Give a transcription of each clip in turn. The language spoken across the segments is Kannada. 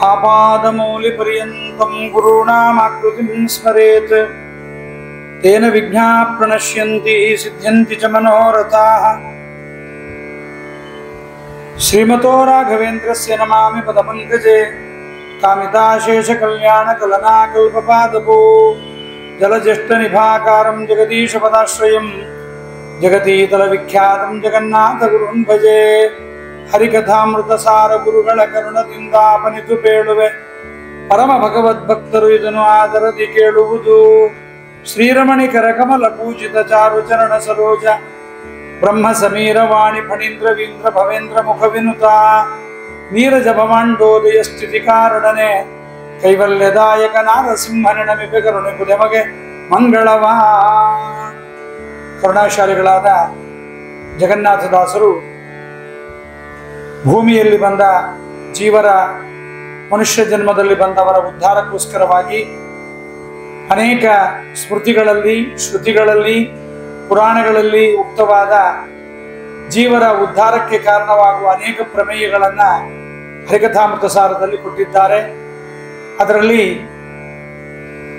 ಆಪಾದಮೌಲಿಪರ್ಯಂತಂ ಗುರುಣಾಮಾಕೃತಿಂ ಸ್ಮರೇತ್ ತೇನ ವಿಘ್ನಾಃ ಪ್ರಣಶ್ಯಂತಿ ಸಿದ್ಧ್ಯಂತಿ ಚ ಮನೋರಥಾಃ. ಶ್ರೀಮತೋ ರಾಘವೇಂದ್ರಸ್ಯ ನಮಾಮಿ ಪದಪಂಕಜೇ ಕಾಮಿತಾಶೇಷ ಕಲ್ಯಾಣ ಕಲನಾ ಕಲ್ಪಪಾದಪೋ ಜಲಜ್ಯೇಷ್ಠ ನಿಭಾಕಾರಂ ಜಗದೀಶ ಪದಾಶ್ರಯಂ ಜಗತೀತಲ ವಿಖ್ಯಾತಂ ಜಗನ್ನಾಥ ಗುರುನ್ ಭಜೆ. ಹರಿಕಥಾಮೃತ ಸಾರ ಗುರುಗಳ ಕರುಣದಿಂದಾಪನಿತು ಪೇಳುವೆ, ಪರಮ ಭಗವದ್ಭಕ್ತರು ಇದನ್ನು ಆದರದಿ ಕೇಳುವುದು. ಶ್ರೀರಮಣಿ ಕರಕಮಲ ಪೂಜಿತ ಚಾರು ಚರಣ ಸರೋಜ ಬ್ರಹ್ಮ ಸಮೀರ ವಾಣಿ ಫಣೀಂದ್ರ ವೀಂದ್ರ ಭವೇಂದ್ರ ಮುಖ ವಿನುತ ನೀರಜ ಭವಾಂಡೋದಯ ಸ್ಥಿತಿ ಕಾರಣನೆ ಕೈವಲ್ಯದಾಯಕ ನಾರಸಿಂಹನ ನಮಿಪೆ ಕರುಣೆ ಕುದೆಮಗೆ ಮಂಗಳವಾ. ಕರುಣಾಶಾಲಿಗಳಾದ ಜಗನ್ನಾಥದಾಸರು ಭೂಮಿಯಲ್ಲಿ ಬಂದ ಜೀವರ, ಮನುಷ್ಯ ಜನ್ಮದಲ್ಲಿ ಬಂದವರ ಉದ್ಧಾರಕ್ಕೋಸ್ಕರವಾಗಿ ಅನೇಕ ಸ್ಮೃತಿಗಳಲ್ಲಿ, ಶ್ರುತಿಗಳಲ್ಲಿ, ಪುರಾಣಗಳಲ್ಲಿ ಉಕ್ತವಾದ ಜೀವರ ಉದ್ಧಾರಕ್ಕೆ ಕಾರಣವಾಗುವ ಅನೇಕ ಪ್ರಮೇಯಗಳನ್ನು ಹರಿಕಥಾಮೃತ ಸಾರದಲ್ಲಿ ಕೊಟ್ಟಿದ್ದಾರೆ. ಅದರಲ್ಲಿ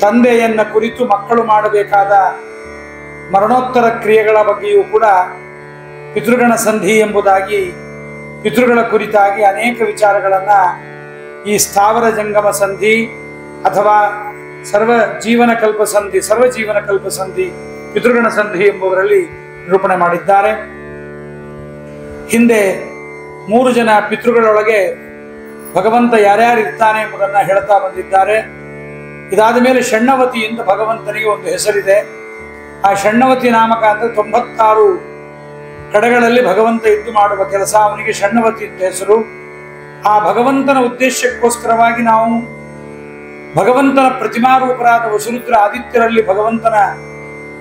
ತಂದೆಯನ್ನ ಕುರಿತು ಮಕ್ಕಳು ಮಾಡಬೇಕಾದ ಮರಣೋತ್ತರ ಕ್ರಿಯೆಗಳ ಬಗ್ಗೆಯೂ ಕೂಡ ಪಿತೃಗಣ ಸಂಧಿ ಎಂಬುದಾಗಿ, ಪಿತೃಗಳ ಕುರಿತಾಗಿ ಅನೇಕ ವಿಚಾರಗಳನ್ನ ಈ ಸ್ಥಾವರ ಜಂಗಮ ಸಂಧಿ ಅಥವಾ ಸರ್ವಜೀವನ ಕಲ್ಪ ಸಂಧಿ, ಪಿತೃಗಣ ಸಂಧಿ ಎಂಬುದರಲ್ಲಿ ನಿರೂಪಣೆ ಮಾಡಿದ್ದಾರೆ. ಹಿಂದೆ 3 ಜನ ಪಿತೃಗಳೊಳಗೆ ಭಗವಂತ ಯಾರ್ಯಾರು ಇರ್ತಾನೆ ಎಂಬುದನ್ನು ಹೇಳ್ತಾ ಬಂದಿದ್ದಾರೆ. ಇದಾದ ಮೇಲೆ ಷಣ್ಣವತಿ ಎಂದು ಭಗವಂತನಿಗೆ ಒಂದು ಹೆಸರಿದೆ. ಆ ಷಣ್ಣವತಿ ನಾಮಕ ಅಂದ್ರೆ 96 ಕಡೆಗಳಲ್ಲಿ ಭಗವಂತ ಇದ್ದು ಮಾಡುವ ಕೆಲಸ, ಅವನಿಗೆ ಷಣ್ಣವತಿ ಅಂತ ಹೆಸರು. ಆ ಭಗವಂತನ ಉದ್ದೇಶಕ್ಕೋಸ್ಕರವಾಗಿ ನಾವು ಭಗವಂತನ ಪ್ರತಿಮಾರೂಪರಾದ ವಸುರುದ್ರ ಆದಿತ್ಯರಲ್ಲಿ ಭಗವಂತನ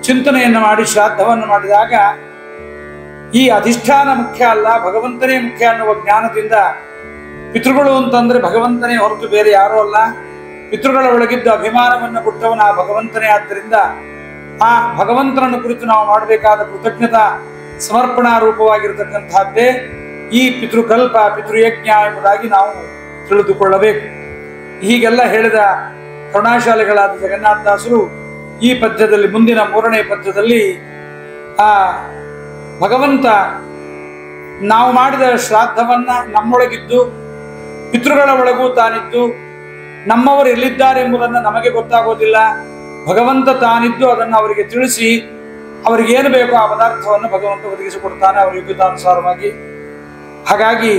ಚಿಂತನೆಯನ್ನು ಮಾಡಿ ಶ್ರಾದ್ದವನ್ನು ಮಾಡಿದಾಗ ಈ ಅಧಿಷ್ಠಾನ ಮುಖ್ಯ ಅಲ್ಲ, ಭಗವಂತನೇ ಮುಖ್ಯ ಅನ್ನುವ ಜ್ಞಾನದಿಂದ ಪಿತೃಗಳು ಅಂತಂದ್ರೆ ಭಗವಂತನೇ ಹೊರತು ಬೇರೆ ಯಾರೂ ಅಲ್ಲ, ಪಿತೃಗಳ ಒಳಗಿದ್ದ ಅಭಿಮಾನವನ್ನು ಕೊಟ್ಟವನ ಆ ಭಗವಂತನೇ. ಆದ್ದರಿಂದ ಆ ಭಗವಂತನನ್ನು ಕುರಿತು ನಾವು ಮಾಡಬೇಕಾದ ಕೃತಜ್ಞತಾ ಸಮರ್ಪಣಾ ರೂಪವಾಗಿರತಕ್ಕಂಥದ್ದೇ ಈ ಪಿತೃಕಲ್ಪ, ಪಿತೃಯಜ್ಞ ಎಂಬುದಾಗಿ ನಾವು ತಿಳಿದುಕೊಳ್ಳಬೇಕು. ಹೀಗೆಲ್ಲ ಹೇಳಿದ ಕರುಣಾಶಾಲಿಗಳಾದ ಜಗನ್ನಾಥದಾಸರು ಈ ಪದ್ಯದಲ್ಲಿ, ಮುಂದಿನ 3ನೇ ಪದ್ಯದಲ್ಲಿ ಆ ಭಗವಂತ ನಾವು ಮಾಡಿದ ಶ್ರಾದ್ದವನ್ನ ನಮ್ಮೊಳಗಿದ್ದು ಪಿತೃಗಳ ಒಳಗೂ ತಾನಿದ್ದು ನಮ್ಮವರು ಎಲ್ಲಿದ್ದಾರೆ ಎಂಬುದನ್ನು ನಮಗೆ ಗೊತ್ತಾಗೋದಿಲ್ಲ, ಭಗವಂತ ತಾನಿದ್ದು ಅದನ್ನು ಅವರಿಗೆ ತಿಳಿಸಿ ಅವರಿಗೇನು ಬೇಕೋ ಆ ಪದಾರ್ಥವನ್ನು ಭಗವಂತ ಒದಗಿಸಿಕೊಡ್ತಾನೆ ಅವರ ಯೋಗ್ಯತಾನುಸಾರವಾಗಿ. ಹಾಗಾಗಿ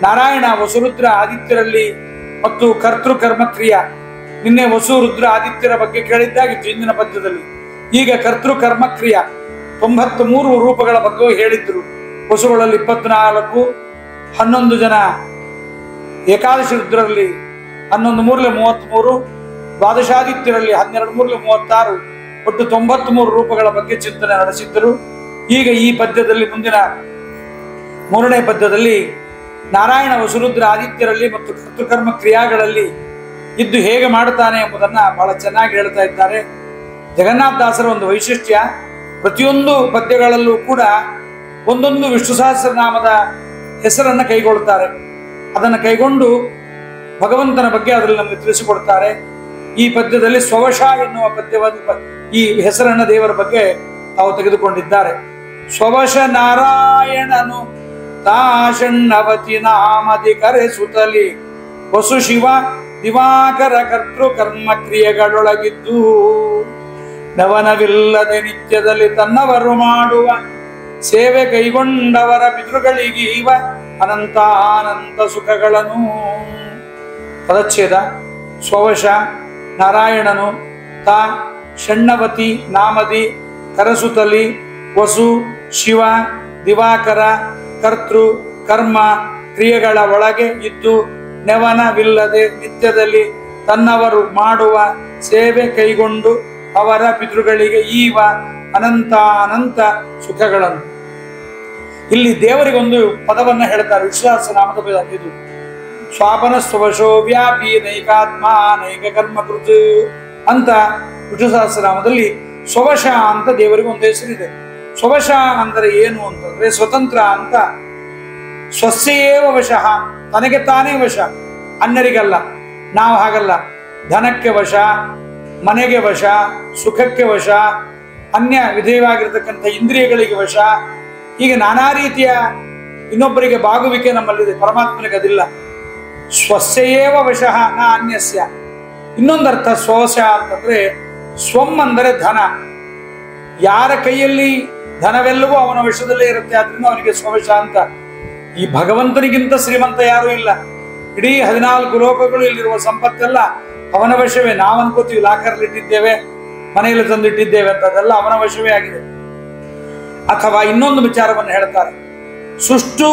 ನಾರಾಯಣ ವಸುರುದ್ರ ಆದಿತ್ಯರಲ್ಲಿ ಮತ್ತು ಕರ್ತೃ ಕರ್ಮಕ್ರಿಯ, ನಿನ್ನೆ ವಸು ರುದ್ರ ಆದಿತ್ಯರ ಬಗ್ಗೆ ಕೇಳಿದ್ದಾಗಿತ್ತು ಹಿಂದಿನ ಪದ್ಯದಲ್ಲಿ. ಈಗ ಕರ್ತೃ ಕರ್ಮಕ್ರಿಯ 93 ರೂಪಗಳ ಬಗ್ಗೆ ಹೇಳಿದ್ರು. ವಸುಗಳಲ್ಲಿ 24, 11 ಜನ ಏಕಾದಶಿ ರುದ್ರರಲ್ಲಿ 11 ಮೂರಲೆ 33, ದ್ವಾದಶಾದಿತ್ಯರಲ್ಲಿ 12 ಮೂರಲೆ 36, ಒಟ್ಟು 93 ರೂಪಗಳ ಬಗ್ಗೆ ಚಿಂತನೆ ನಡೆಸಿದ್ದರು. ಈಗ ಈ ಪದ್ಯದಲ್ಲಿ, ಮುಂದಿನ 3ನೇ ಪದ್ಯದಲ್ಲಿ ನಾರಾಯಣ ವಸುರುದ್ರ ಆದಿತ್ಯರಲ್ಲಿ ಮತ್ತು ಕರ್ತೃಕರ್ಮ ಕ್ರಿಯಾಗಳಲ್ಲಿ ಇದ್ದು ಹೇಗೆ ಮಾಡುತ್ತಾನೆ ಎಂಬುದನ್ನು ಬಹಳ ಚೆನ್ನಾಗಿ ಹೇಳ್ತಾ ಇದ್ದಾರೆ. ಜಗನ್ನಾಥದಾಸರ ಒಂದು ವೈಶಿಷ್ಟ್ಯ, ಪ್ರತಿಯೊಂದು ಪದ್ಯಗಳಲ್ಲೂ ಕೂಡ ಒಂದೊಂದು ವಿಷ್ಣು ಸಹಸ್ರನಾಮದ ಹೆಸರನ್ನು ಕೈಗೊಳ್ಳುತ್ತಾರೆ. ಅದನ್ನು ಕೈಗೊಂಡು ಭಗವಂತನ ಬಗ್ಗೆ ಅದರಲ್ಲಿ ನಮಗೆ ತಿಳಿಸಿಕೊಡ್ತಾರೆ. ಈ ಪದ್ಯದಲ್ಲಿ ಸ್ವವಶ ಎನ್ನುವ ಪದ್ಯವಾದ ಈ ಹೆಸರನ್ನ ದೇವರ ಬಗ್ಗೆ ತಾವು ತೆಗೆದುಕೊಂಡಿದ್ದಾರೆ. ಸ್ವವಶ ನಾರಾಯಣನು ತಾಷಣ್ಣವತಿ ನಾಮದಿ ಕರೆಸುತ್ತಲಿ ವಸು ಶಿವ ದಿವಾಕರ ಕರ್ತೃ ಕರ್ಮ ಕ್ರಿಯೆಗಳೊಳಗಿದ್ದು ನವನವಿಲ್ಲದೆ ನಿತ್ಯದಲ್ಲಿ ತನ್ನವರು ಮಾಡುವ ಸೇವೆ ಕೈಗೊಂಡವರ ಪಿತೃಗಳಿಗೀವ ಅನಂತಾನಂತ ಸುಖಗಳನ್ನು. ಪದಚ್ಛೇದ. ಸ್ವವಶ ನಾರಾಯಣನು ತಾ ಷಣ್ಣವತಿ ನಾಮದಿ ಕರಸುತಲಿ ವಸು ಶಿವ ದಿವಾಕರ ಕರ್ತೃ ಕರ್ಮ ಕ್ರಿಯೆಗಳ ಒಳಗೆ ಇದ್ದು ನೆವನವಿಲ್ಲದೆ ನಿತ್ಯದಲ್ಲಿ ತನ್ನವರು ಮಾಡುವ ಸೇವೆ ಕೈಗೊಂಡು ಅವರ ಪಿತೃಗಳಿಗೆ ಈವ ಅನಂತಾನಂತ ಸುಖಗಳನ್ನು. ಇಲ್ಲಿ ದೇವರಿಗೊಂದು ಪದವನ್ನ ಹೇಳ್ತಾರೆ, ವಿಶ್ವಾಸನಾಮದ ಪದ ಇದು. ಸ್ವಾಪನ ಸ್ವವಶೋ ವ್ಯಾಪಿ ನೈಕಾತ್ಮ ನೈಕ ಕರ್ಮಕೃತ್ ಅಂತ ವಿಷ್ಣು ಸಹಸ್ರನಾಮದಲ್ಲಿ ಸ್ವವಶ ಅಂತ ದೇವರಿಗೆ ಒಂದು ಹೆಸರಿದೆ. ಸ್ವವಶ ಅಂದರೆ ಏನು ಅಂತಂದ್ರೆ ಸ್ವತಂತ್ರ ಅಂತ. ಸ್ವಸ್ಯೇವ ವಶಃ, ತನಗೆ ತಾನೇ ವಶ, ಅನ್ಯರಿಗಲ್ಲ. ನಾವು ಹಾಗಲ್ಲ. ಧನಕ್ಕೆ ವಶ, ಮನೆಗೆ ವಶ, ಸುಖಕ್ಕೆ ವಶ, ಅನ್ಯ ವಿಧೇಯವಾಗಿರ್ತಕ್ಕಂಥ ಇಂದ್ರಿಯಗಳಿಗೆ ವಶ, ಹೀಗೆ ನಾನಾ ರೀತಿಯ ಇನ್ನೊಬ್ಬರಿಗೆ ಬಾಗುವಿಕೆ ನಮ್ಮಲ್ಲಿದೆ. ಪರಮಾತ್ಮನಿಗೆ ಅದಿಲ್ಲ. ಸ್ವಸ್ಯೇವ ವಶಃ ನ ಅನ್ಯಸ್ಯ. ಇನ್ನೊಂದರ್ಥ ಸ್ವವಶ ಅಂತಂದ್ರೆ ಸ್ವಂ ಅಂದರೆ ಧನ. ಯಾರ ಕೈಯಲ್ಲಿ ಧನವೆಲ್ಲವೂ ಅವನ ವಶದಲ್ಲೇ ಇರುತ್ತೆ, ಆದ್ರಿಂದ ಅವನಿಗೆ ಸ್ವವಶ ಅಂತ. ಈ ಭಗವಂತನಿಗಿಂತ ಶ್ರೀಮಂತ ಯಾರೂ ಇಲ್ಲ. ಇಡೀ 14 ಲೋಕಗಳು ಇಲ್ಲಿರುವ ಸಂಪತ್ತೆಲ್ಲ ಅವನ ವಶವೇ. ನಾವು ಅನ್ಕೋತೀವಿ ಲಾಕರ್ಲಿ ಇಟ್ಟಿದ್ದೇವೆ, ಮನೆಯಲ್ಲಿ ತಂದಿಟ್ಟಿದ್ದೇವೆ ಅಂತ, ಅದೆಲ್ಲ ಅವನ ವಶವೇ ಆಗಿದೆ. ಅಥವಾ ಇನ್ನೊಂದು ವಿಚಾರವನ್ನು ಹೇಳ್ತಾರೆ, ಸುಷ್ಟು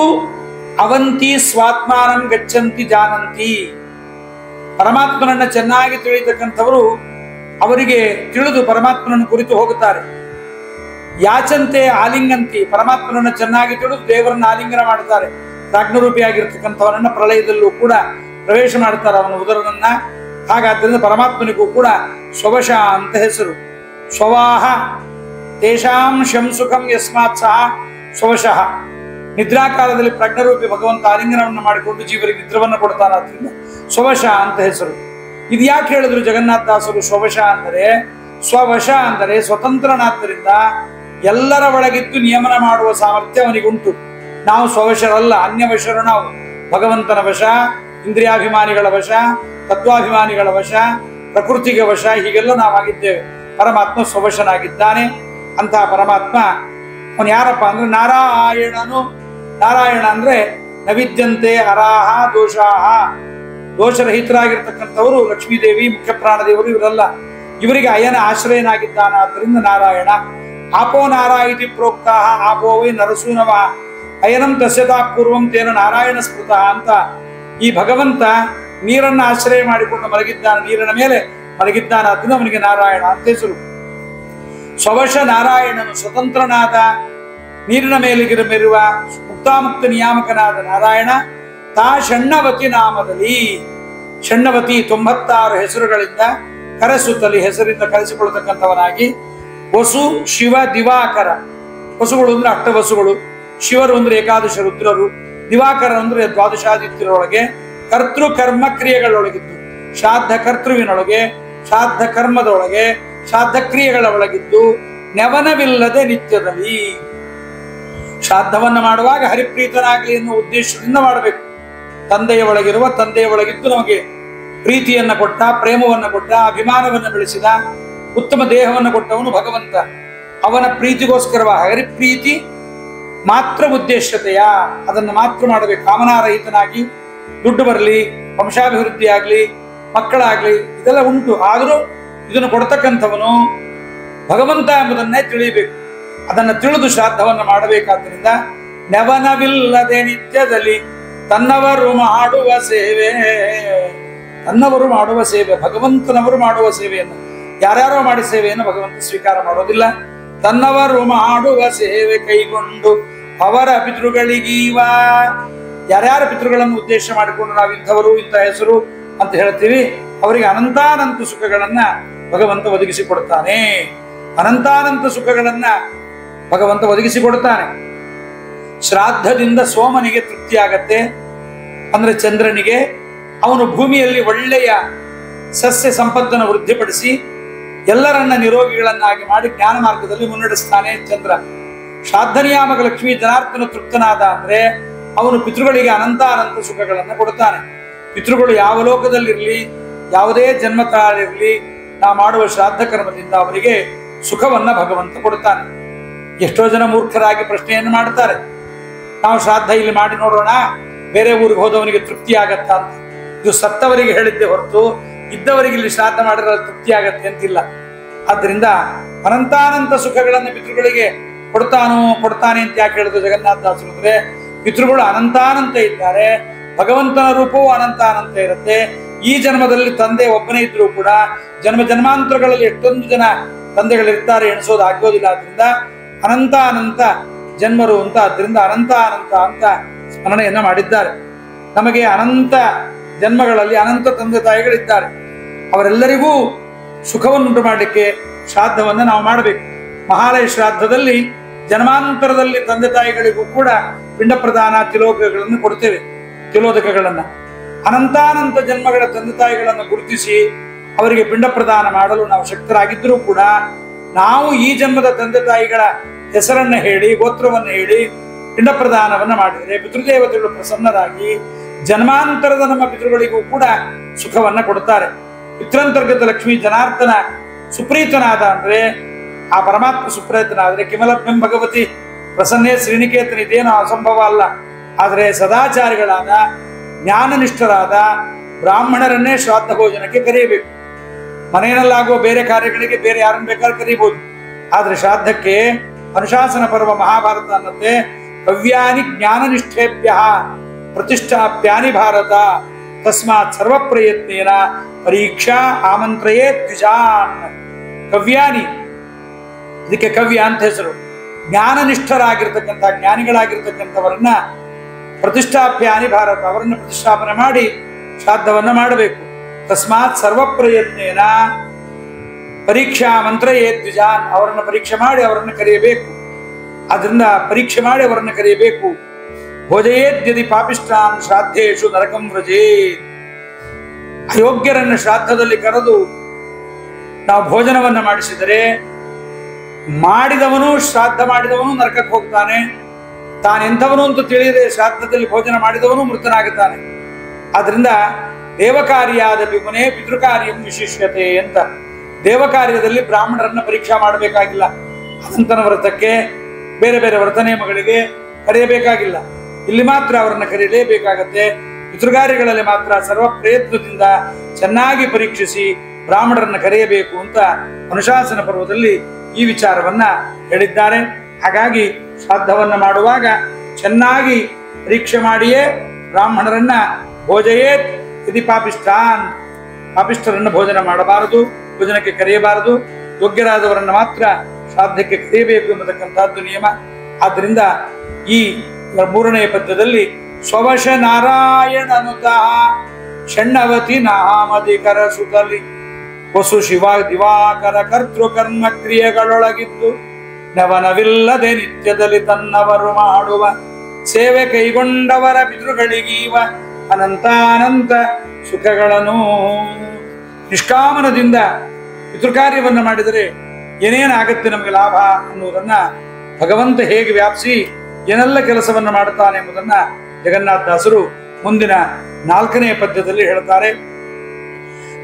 ಅವಂತಿ ಸ್ವಾತ್ಮಾನಂ ಗಚ್ಚಂತಿ ಜಾನಂತಿ. ಪರಮಾತ್ಮನನ್ನ ಚೆನ್ನಾಗಿ ತಿಳಿಯತಕ್ಕಂಥವರು ಅವರಿಗೆ ತಿಳಿದು ಪರಮಾತ್ಮನನ್ನು ಕುರಿತು ಹೋಗುತ್ತಾರೆ. ಯಾಚಂತೆ ಆಲಿಂಗಂತಿ, ಪರಮಾತ್ಮನನ್ನ ಚೆನ್ನಾಗಿ ತಿಳಿದು ದೇವರನ್ನ ಆಲಿಂಗನ ಮಾಡ್ತಾರೆ. ಪ್ರಾಜ್ಞರೂಪಿಯಾಗಿರ್ತಕ್ಕಂಥವನನ್ನ ಪ್ರಳಯದಲ್ಲೂ ಕೂಡ ಪ್ರವೇಶ ಮಾಡ್ತಾರೆ, ಅವನ ಉದರನನ್ನ. ಹಾಗಾದ್ದರಿಂದ ಪರಮಾತ್ಮನಿಗೂ ಕೂಡ ಸ್ವವಶ ಅಂತ ಹೆಸರು. ಸ್ವವಾಹ ತೇಷಾಂ ಶಂ ಸುಖಂ ಯಸ್ಮಾತ್ ಸಹ ಸ್ವವಶಃ. ನಿದ್ರಾಕಾಲದಲ್ಲಿ ಪ್ರಜ್ಞರೂಪಿ ಭಗವಂತ ಆಲಿಂಗನವನ್ನು ಮಾಡಿಕೊಂಡು ಜೀವರಿಗೆ ನಿದ್ರವನ್ನು ಕೊಡ್ತಾನೆ, ಆದ್ರಿಂದ ಸ್ವವಶ ಅಂತ ಹೆಸರು. ಇದು ಯಾಕೆ ಹೇಳಿದ್ರು ಜಗನ್ನಾಥದಾಸರು ಸ್ವವಶ ಅಂದರೆ? ಸ್ವವಶ ಅಂದರೆ ಸ್ವತಂತ್ರನಾದ್ದರಿಂದ ಎಲ್ಲರ ಒಳಗಿದ್ದು ನಿಯಮನ ಮಾಡುವ ಸಾಮರ್ಥ್ಯ ಅವನಿಗುಂಟು. ನಾವು ಸ್ವವಶರಲ್ಲ, ಅನ್ಯವಶರು ನಾವು. ಭಗವಂತನ ವಶ, ಇಂದ್ರಿಯಾಭಿಮಾನಿಗಳ ವಶ, ತತ್ವಾಭಿಮಾನಿಗಳ ವಶ, ಪ್ರಕೃತಿಗೆ ವಶ, ಹೀಗೆಲ್ಲ ನಾವಾಗಿದ್ದೇವೆ. ಪರಮಾತ್ಮ ಸ್ವವಶನಾಗಿದ್ದಾನೆ. ಅಂತಹ ಪರಮಾತ್ಮ ಅವನು ಯಾರಪ್ಪ ಅಂದ್ರೆ ನಾರಾಯಣನು. ನಾರಾಯಣ ಅಂದ್ರೆ ನವಿದ್ಯಂತೆ ಅರಾಹ ದೋಷಾಹ. ದೋಷರಹಿತರಾಗಿರ್ತಕ್ಕಂಥವರು ಲಕ್ಷ್ಮೀದೇವಿ, ಮುಖ್ಯ ಪ್ರಾಣದೇವರು ಇವರೆಲ್ಲ. ಇವರಿಗೆ ಅಯನ ಆಶ್ರಯನಾಗಿದ್ದಾನ, ಆದ್ದರಿಂದ ನಾರಾಯಣ. ಆಪೋ ನಾರಾಯಿತಿ ಪ್ರೋಕ್ತಾ ಆಪೋ ವೈ ನರಸೂನವ ಅಯನಂ ತಸ್ಯತಾ ಪೂರ್ವಂ ತೇನ ನಾರಾಯಣ ಸ್ಮೃತಃ ಅಂತ. ಈ ಭಗವಂತ ನೀರನ್ನ ಆಶ್ರಯ ಮಾಡಿಕೊಂಡು ಮಲಗಿದ್ದಾನೆ, ನೀರಿನ ಮೇಲೆ ಮಲಗಿದ್ದಾನ, ಅದರಿಂದ ಅವನಿಗೆ ನಾರಾಯಣ ಅಂತ ಹೆಸರು. ಸ್ವವಶ ನಾರಾಯಣನು ಸ್ವತಂತ್ರನಾದ, ನೀರಿನ ಮೇಲಿಗೆ ಮೆರುವ ಮುಕ್ತಾಮುಕ್ತ ನಿಯಾಮಕನಾದ ನಾರಾಯಣ. ತಾ ಷಣ್ಣವತಿ ನಾಮದಲ್ಲಿ, ಷಣ್ಣವತಿ 96 ಹೆಸರುಗಳಿಂದ ಕರೆಸುತ್ತಲಿ, ಹೆಸರಿಂದ ಕರೆಸಿಕೊಳ್ಳತಕ್ಕಂಥವನಾಗಿ. ವಸು ಶಿವ ದಿವಾಕರ. ವಸುಗಳು ಅಂದ್ರೆ 8 ವಸುಗಳು, ಶಿವರು ಅಂದ್ರೆ 11 ರುದ್ರರು, ದಿವಾಕರ ಅಂದ್ರೆ 12 ಕರ್ತೃ ಕರ್ಮ ಕ್ರಿಯೆಗಳೊಳಗಿದ್ದು, ಶ್ರಾದ್ದ ಕರ್ತೃವಿನೊಳಗೆ, ಶ್ರಾದ್ದ ಕರ್ಮದೊಳಗೆ, ಶ್ರಾದ್ದ ಕ್ರಿಯೆಗಳ ಒಳಗಿದ್ದು, ನೆವನವಿಲ್ಲದೆ ನಿತ್ಯದಲ್ಲಿ. ಶ್ರಾದ್ದವನ್ನ ಮಾಡುವಾಗ ಹರಿಪ್ರೀತನಾಗಲಿ ಎನ್ನುವ ಉದ್ದೇಶದಿಂದ ಮಾಡಬೇಕು. ತಂದೆಯ ಒಳಗಿರುವ, ತಂದೆಯ ಒಳಗಿದ್ದು ನಮಗೆ ಪ್ರೀತಿಯನ್ನ ಕೊಟ್ಟ, ಪ್ರೇಮವನ್ನು ಕೊಟ್ಟ, ಅಭಿಮಾನವನ್ನು ಬೆಳೆಸಿದ, ಉತ್ತಮ ದೇಹವನ್ನು ಕೊಟ್ಟವನು ಭಗವಂತ. ಅವನ ಪ್ರೀತಿಗೋಸ್ಕರವ ಹರಿಪ್ರೀತಿ ಮಾತ್ರ ಉದ್ದೇಶತೆಯ, ಅದನ್ನು ಮಾತ್ರ ಮಾಡಬೇಕು. ಕಾಮನಾರಹಿತನಾಗಿ ದುಡ್ಡು ಬರಲಿ, ವಂಶಾಭಿವೃದ್ಧಿ ಆಗ್ಲಿ, ಮಕ್ಕಳಾಗ್ಲಿ, ಇದೆಲ್ಲ ಉಂಟು. ಆದರೂ ಇದನ್ನು ಕೊಡ್ತಕ್ಕಂಥವನು ಭಗವಂತ ಎಂಬುದನ್ನೇ ತಿಳಿಯಬೇಕು. ಅದನ್ನು ತಿಳಿದು ಶ್ರಾದ್ದವನ್ನು ಮಾಡಬೇಕಾದ್ರಿಂದ ನೆವನವಿಲ್ಲದೆ ನಿತ್ಯದಲ್ಲಿ ತನ್ನವರು ಮಾಡುವ ಸೇವೆ. ತನ್ನವರು ಮಾಡುವ ಸೇವೆ, ಭಗವಂತನವರು ಮಾಡುವ ಸೇವೆಯನ್ನು, ಯಾರ್ಯಾರೋ ಮಾಡಿ ಸೇವೆಯನ್ನು ಭಗವಂತ ಸ್ವೀಕಾರ ಮಾಡೋದಿಲ್ಲ. ತನ್ನವರು ಮಾಡುವ ಸೇವೆ ಕೈಗೊಂಡು ಅವರ ಪಿತೃಗಳಿಗೀವ. ಯಾರ್ಯಾರ ಪಿತೃಗಳನ್ನು ಉದ್ದೇಶ ಮಾಡಿಕೊಂಡು ನಾವು ಇಂಥವರು, ಇಂಥ ಹೆಸರು ಅಂತ ಹೇಳ್ತೀವಿ, ಅವರಿಗೆ ಅನಂತಾನಂತ ಸುಖಗಳನ್ನ ಭಗವಂತ ಒದಗಿಸಿಕೊಡ್ತಾನೆ. ಅನಂತಾನಂತ ಸುಖಗಳನ್ನ ಭಗವಂತ ಒದಗಿಸಿಕೊಡ್ತಾನೆ. ಶ್ರಾದ್ದದಿಂದ ಸೋಮನಿಗೆ ತೃಪ್ತಿಯಾಗತ್ತೆ, ಅಂದ್ರೆ ಚಂದ್ರನಿಗೆ. ಅವನು ಭೂಮಿಯಲ್ಲಿ ಒಳ್ಳೆಯ ಸಸ್ಯ ಸಂಪತ್ತನ್ನು ವೃದ್ಧಿಪಡಿಸಿ ಎಲ್ಲರನ್ನ ನಿರೋಗಿಗಳನ್ನಾಗಿ ಮಾಡಿ ಜ್ಞಾನ ಮಾರ್ಗದಲ್ಲಿ ಮುನ್ನಡೆಸ್ತಾನೆ ಚಂದ್ರ. ಶ್ರಾದ್ದ ನಿಯಾಮಕ ಲಕ್ಷ್ಮೀ ಜನಾರ್ದನ ತೃಪ್ತನಾದ ಅಂದ್ರೆ ಅವನು ಪಿತೃಗಳಿಗೆ ಅನಂತಾನಂತ ಸುಖಗಳನ್ನು ಕೊಡ್ತಾನೆ. ಪಿತೃಗಳು ಯಾವ ಲೋಕದಲ್ಲಿರಲಿ, ಯಾವುದೇ ಜನ್ಮ ತಾಳಿರಲಿ, ನಾವು ಮಾಡುವ ಶ್ರಾದ್ದ ಕರ್ಮದಿಂದ ಅವರಿಗೆ ಸುಖವನ್ನ ಭಗವಂತ ಕೊಡ್ತಾನೆ. ಎಷ್ಟೋ ಜನ ಮೂರ್ಖರಾಗಿ ಪ್ರಶ್ನೆಯನ್ನು ಮಾಡ್ತಾರೆ, ನಾವು ಶ್ರಾದ್ದ ಇಲ್ಲಿ ಮಾಡಿ ನೋಡೋಣ, ಬೇರೆ ಊರಿಗೆ ಹೋದವನಿಗೆ ತೃಪ್ತಿ ಆಗತ್ತಾ ಅಂತ. ಇದು ಸತ್ತವರಿಗೆ ಹೇಳಿದ್ದೆ ಹೊರತು ಇದ್ದವರಿಗೆ ಇಲ್ಲಿ ಶ್ರಾದ್ದ ಮಾಡಿದ್ರೆ ತೃಪ್ತಿ ಆಗತ್ತೆ ಅಂತಿಲ್ಲ. ಆದ್ದರಿಂದ ಅನಂತಾನಂತ ಸುಖಗಳನ್ನು ಪಿತೃಗಳಿಗೆ ಕೊಡ್ತಾನೆ ಅಂತ ಯಾಕೆ ಹೇಳಿದ್ರು ಜಗನ್ನಾಥದಾಸರು ಅಂದ್ರೆ, ಪಿತೃಗಳು ಅನಂತಾನಂತ ಇದ್ದಾರೆ, ಭಗವಂತನ ರೂಪವೂ ಅನಂತಾನಂತ ಇರುತ್ತೆ. ಈ ಜನ್ಮದಲ್ಲಿ ತಂದೆ ಒಬ್ಬನೇ ಇದ್ರೂ ಕೂಡ ಜನ್ಮ ಜನ್ಮಾಂತರಗಳಲ್ಲಿ ಎಷ್ಟೊಂದು ಜನ ತಂದೆಗಳಿರ್ತಾರೆ, ಎಣಿಸೋದು ಆಗೋದಿಲ್ಲ. ಆದ್ರಿಂದ ಅನಂತಾನಂತ ಜನ್ಮರು ಅಂತ, ಆದ್ರಿಂದ ಅನಂತಾನಂತ ಅಂತ ಸ್ಮರಣೆಯನ್ನ ಮಾಡಿದ್ದಾರೆ. ನಮಗೆ ಅನಂತ ಜನ್ಮಗಳಲ್ಲಿ ಅನಂತ ತಂದೆ ತಾಯಿಗಳಿದ್ದಾರೆ. ಅವರೆಲ್ಲರಿಗೂ ಸುಖವನ್ನುಂಟು ಮಾಡಲಿಕ್ಕೆ ಶ್ರಾದ್ದವನ್ನು ನಾವು ಮಾಡಬೇಕು. ಮಹಾಲಯ ಶ್ರಾದ್ದದಲ್ಲಿ ಜನ್ಮಾಂತರದಲ್ಲಿ ತಂದೆ ತಾಯಿಗಳಿಗೂ ಕೂಡ ಪಿಂಡ ಪ್ರದಾನ ತಿಲೋದಕಗಳನ್ನು ಕೊಡ್ತೇವೆ. ತಿಲೋದಕಗಳನ್ನ ಅನಂತಾನಂತ ಜನ್ಮಗಳ ತಂದೆ ತಾಯಿಗಳನ್ನು ಗುರುತಿಸಿ ಅವರಿಗೆ ಪಿಂಡ ಪ್ರದಾನ ಮಾಡಲು ನಾವು ಶಕ್ತರಾಗಿದ್ದರೂ ಕೂಡ ನಾವು ಈ ಜನ್ಮದ ತಂದೆ ತಾಯಿಗಳ ಹೆಸರನ್ನ ಹೇಳಿ ಗೋತ್ರವನ್ನು ಹೇಳಿ ಪಿಂಡ ಪ್ರದಾನವನ್ನ ಮಾಡಿದರೆ ಪಿತೃದೇವತೆಗಳು ಪ್ರಸನ್ನರಾಗಿ ಜನ್ಮಾಂತರದ ನಮ್ಮ ಪಿತೃಗಳಿಗೂ ಕೂಡ ಸುಖವನ್ನ ಕೊಡುತ್ತಾರೆ. ಪಿತೃಂತರ್ಗತ ಲಕ್ಷ್ಮೀ ಜನಾರ್ದನ ಸುಪ್ರೀತನಾದ ಅಂದ್ರೆ ಆ ಪರಮಾತ್ಮ ಸುಪ್ರೀತನಾದ್ರೆ ಕಿಮಲಭ್ಯಂ ಭಗವತಿ ಪ್ರಸನ್ನೇ ಶ್ರೀನಿಕೇತನ ಇದೇನೋ ಅಸಂಭವ ಅಲ್ಲ. ಆದರೆ ಸದಾಚಾರಿಗಳಾದ ಜ್ಞಾನನಿಷ್ಠರಾದ ಬ್ರಾಹ್ಮಣರನ್ನೇ ಶ್ರಾದ್ದ ಭೋಜನಕ್ಕೆ ಕರೆಯಬೇಕು. ಮನೆಯಲ್ಲಾಗುವ ಬೇರೆ ಕಾರ್ಯಗಳಿಗೆ ಬೇರೆ ಯಾರನ್ನು ಬೇಕಾದ್ರೂ ಕರೀಬಹುದು. ಆದ್ರೆ ಶ್ರಾದ್ದಕ್ಕೆ ಅನುಶಾಸನ ಪರ್ವ ಮಹಾಭಾರತ ಅನ್ನತ್ತೆ ಕವ್ಯಾನಿ ಜ್ಞಾನನಿಷ್ಠೇಭ್ಯ ಪ್ರತಿಷ್ಠಾಪ್ಯಾನಿ ಭಾರತ ತಸ್ಮಾತ್ ಸರ್ವ ಪ್ರಯತ್ನೇನ ಪರೀಕ್ಷಾ ಆಮಂತ್ರಯೇ ದ್ವಿಜಾನ್. ಕವ್ಯಾನಿ, ಇದಕ್ಕೆ ಕವ್ಯ ಅಂತ ಹೆಸರು. ಜ್ಞಾನನಿಷ್ಠರಾಗಿರ್ತಕ್ಕಂಥ ಜ್ಞಾನಿಗಳಾಗಿರ್ತಕ್ಕಂಥವರನ್ನ ಪ್ರತಿಷ್ಠಾಪ್ಯಾನಿ ಭಾರತ, ಅವರನ್ನು ಪ್ರತಿಷ್ಠಾಪನೆ ಮಾಡಿ ಶ್ರಾದ್ದವನ್ನ ಮಾಡಬೇಕು. ತಸ್ಮಾತ್ ಸರ್ವ ಪ್ರಯತ್ನೇನ ಪರೀಕ್ಷಾ ಮಂತ್ರ ದ್ವಿಜಾನ್, ಅವರನ್ನು ಪರೀಕ್ಷೆ ಮಾಡಿ ಅವರನ್ನು ಕರೆಯಬೇಕು. ಅದರಿಂದ ಪರೀಕ್ಷೆ ಮಾಡಿ ಅವರನ್ನು ಕರೆಯಬೇಕು. ಭೋಜಯೇದ್ಯದಿ ಪಾಪಿಷ್ಟಾನ್ ಶ್ರಾದ್ದೇಶು ನರಕಂ ವ್ರಜೇತ್. ಅಯೋಗ್ಯರನ್ನು ಶ್ರಾದ್ದದಲ್ಲಿ ಕರೆದು ನಾವು ಭೋಜನವನ್ನ ಮಾಡಿಸಿದರೆ ಮಾಡಿದವನು ಶ್ರಾದ್ದ ಮಾಡಿದವನು ನರಕಕ್ಕೆ ಹೋಗ್ತಾನೆ. ತಾನೆಂಥವನು ಅಂತ ತಿಳಿಯದೆ ಶ್ರಾದ್ದದಲ್ಲಿ ಭೋಜನ ಮಾಡಿದವನು ಮೃತನಾಗುತ್ತಾನೆ. ಆದ್ರಿಂದ ದೇವಕಾರ್ಯಾದ ವಿಮುನೆ ಪಿತೃಕಾರ್ಯಂ ವಿಶಿಷ್ಯತೆ ಅಂತ. ದೇವಕಾರ್ಯದಲ್ಲಿ ಬ್ರಾಹ್ಮಣರನ್ನ ಪರೀಕ್ಷಾ ಮಾಡಬೇಕಾಗಿಲ್ಲ. ಅನಂತನ ವ್ರತಕ್ಕೆ ಬೇರೆ ಬೇರೆ ವ್ರತ ನಿಯಮಗಳಿಗೆ ಕರೆಯಬೇಕಾಗಿಲ್ಲ. ಇಲ್ಲಿ ಮಾತ್ರ ಅವರನ್ನ ಕರೆಯಲೇಬೇಕಾಗತ್ತೆ. ಪಿತೃಕಾರ್ಯಗಳಲ್ಲಿ ಮಾತ್ರ ಸರ್ವ ಪ್ರಯತ್ನದಿಂದ ಚೆನ್ನಾಗಿ ಪರೀಕ್ಷಿಸಿ ಬ್ರಾಹ್ಮಣರನ್ನ ಕರೆಯಬೇಕು ಅಂತ ಅನುಶಾಸನ ಪರ್ವದಲ್ಲಿ ಈ ವಿಚಾರವನ್ನ ಹೇಳಿದ್ದಾರೆ. ಹಾಗಾಗಿ ಶ್ರಾದ್ದವನ್ನ ಮಾಡುವಾಗ ಚೆನ್ನಾಗಿ ಪರೀಕ್ಷೆ ಮಾಡಿಯೇ ಬ್ರಾಹ್ಮಣರನ್ನ ಭೋಜಯೇತ್ ಯದಿ ಪಾಪಿಷ್ಟಾನ್, ಪಾಪಿಷ್ಠರನ್ನ ಭೋಜನ ಮಾಡಬಾರದು, ಭೋಜನಕ್ಕೆ ಕರೆಯಬಾರದು. ಯೋಗ್ಯರಾದವರನ್ನ ಮಾತ್ರ ಶ್ರಾದ್ದಕ್ಕೆ ಕರೆಯಬೇಕು ಎಂಬತಕ್ಕಂಥದ್ದು ನಿಯಮ. ಆದ್ದರಿಂದ ಈ ಮೂರನೆಯ ಪದ್ಯದಲ್ಲಿ ಸ್ವವಶ ನಾರಾಯಣನುತಃ ಷಣ್ಣವತಿ ನಾಮಧಿಕರ ಸುತಲಿ ವಸು ಶಿವ ದಿವಾಕರ ಕರ್ತೃ ಕರ್ಮ ಕ್ರಿಯೆಗಳೊಳಗಿದ್ದು ನವನವಿಲ್ಲದೆ ನಿತ್ಯದಲ್ಲಿ ತನ್ನವರು ಮಾಡುವ ಸೇವೆ ಕೈಗೊಂಡವರ ಪಿತೃಗಳಿಗೀವ ಅನಂತಾನಂತ ಸುಖಗಳನ್ನು. ನಿಷ್ಕಾಮನದಿಂದ ಪಿತೃಕಾರ್ಯವನ್ನ ಮಾಡಿದರೆ ಏನೇನಾಗತ್ತೆ ನಮಗೆ ಲಾಭ ಅನ್ನುವುದನ್ನ ಭಗವಂತ ಹೇಗೆ ವ್ಯಾಪಿಸಿ ಏನೆಲ್ಲ ಕೆಲಸವನ್ನ ಮಾಡುತ್ತಾನೆ ಎಂಬುದನ್ನ ಜಗನ್ನಾಥದಾಸರು ಮುಂದಿನ 4ನೇ ಪದ್ಯದಲ್ಲಿ ಹೇಳ್ತಾರೆ.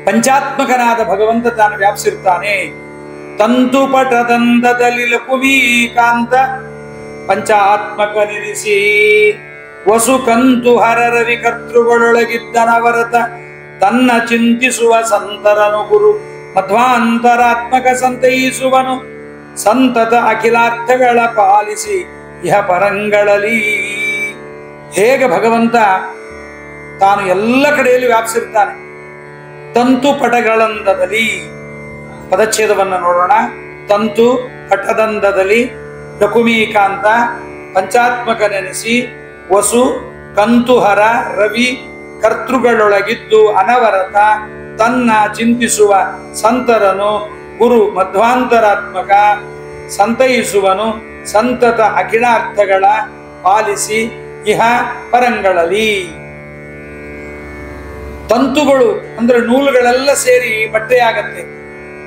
ಪಂಚಾತ್ಮಕನಾದ ಭಗವಂತ ತಾನು ವ್ಯಾಪಿಸಿರ್ತಾನೆ. ತಂತು ಪಟದಂದದಲ್ಲಿ ಲಕುಮೀಕಾಂತ ಪಂಚಾತ್ಮಕನಿರಿಸಿ ವಸು ಕಂತು ಹರರವಿ ಕರ್ತೃಗಳೊಳಗಿದ್ದನವರತ ತನ್ನ ಚಿಂತಿಸುವ ಸಂತರನು ಗುರು ಮಧ್ವಾಂತರಾತ್ಮಕ ಸಂತೈಸುವನು ಸಂತತ ಅಖಿಲಾರ್ಥಗಳ ಪಾಲಿಸಿ ಇಹ ಪರಂಗಳಲ್ಲಿ. ಹೇಗೆ ಭಗವಂತ ತಾನು ಎಲ್ಲ ಕಡೆಯಲ್ಲಿ ವ್ಯಾಪಿಸಿರ್ತಾನೆ. ತಂತು ಪಟಗಳಂದದಲ್ಲಿ ಪದಚ್ಛೇದವನ್ನು ನೋಡೋಣ. ತಂತು ಪಟದಂದದಲ್ಲಿ ಲಕುಮೀಕಾಂತ ಪಂಚಾತ್ಮಕ ನೆನೆಸಿ ವಸು ಕಂತುಹರ ರವಿ ಕರ್ತೃಗಳೊಳಗಿದ್ದು ಅನವರತ ತನ್ನ ಚಿಂತಿಸುವ ಸಂತರನು ಗುರು ಮಧ್ವಾಂತರಾತ್ಮಕ ಸಂತೈಸುವನು ಸಂತತ ಅಖಿಲಾರ್ಥಗಳ ಪಾಲಿಸಿ ಇಹ ಪರಂಗಳಲ್ಲಿ. ತಂತುಗಳು ಅಂದ್ರೆ ನೂಲುಗಳೆಲ್ಲ ಸೇರಿ ಬಟ್ಟೆಯಾಗತ್ತೆ.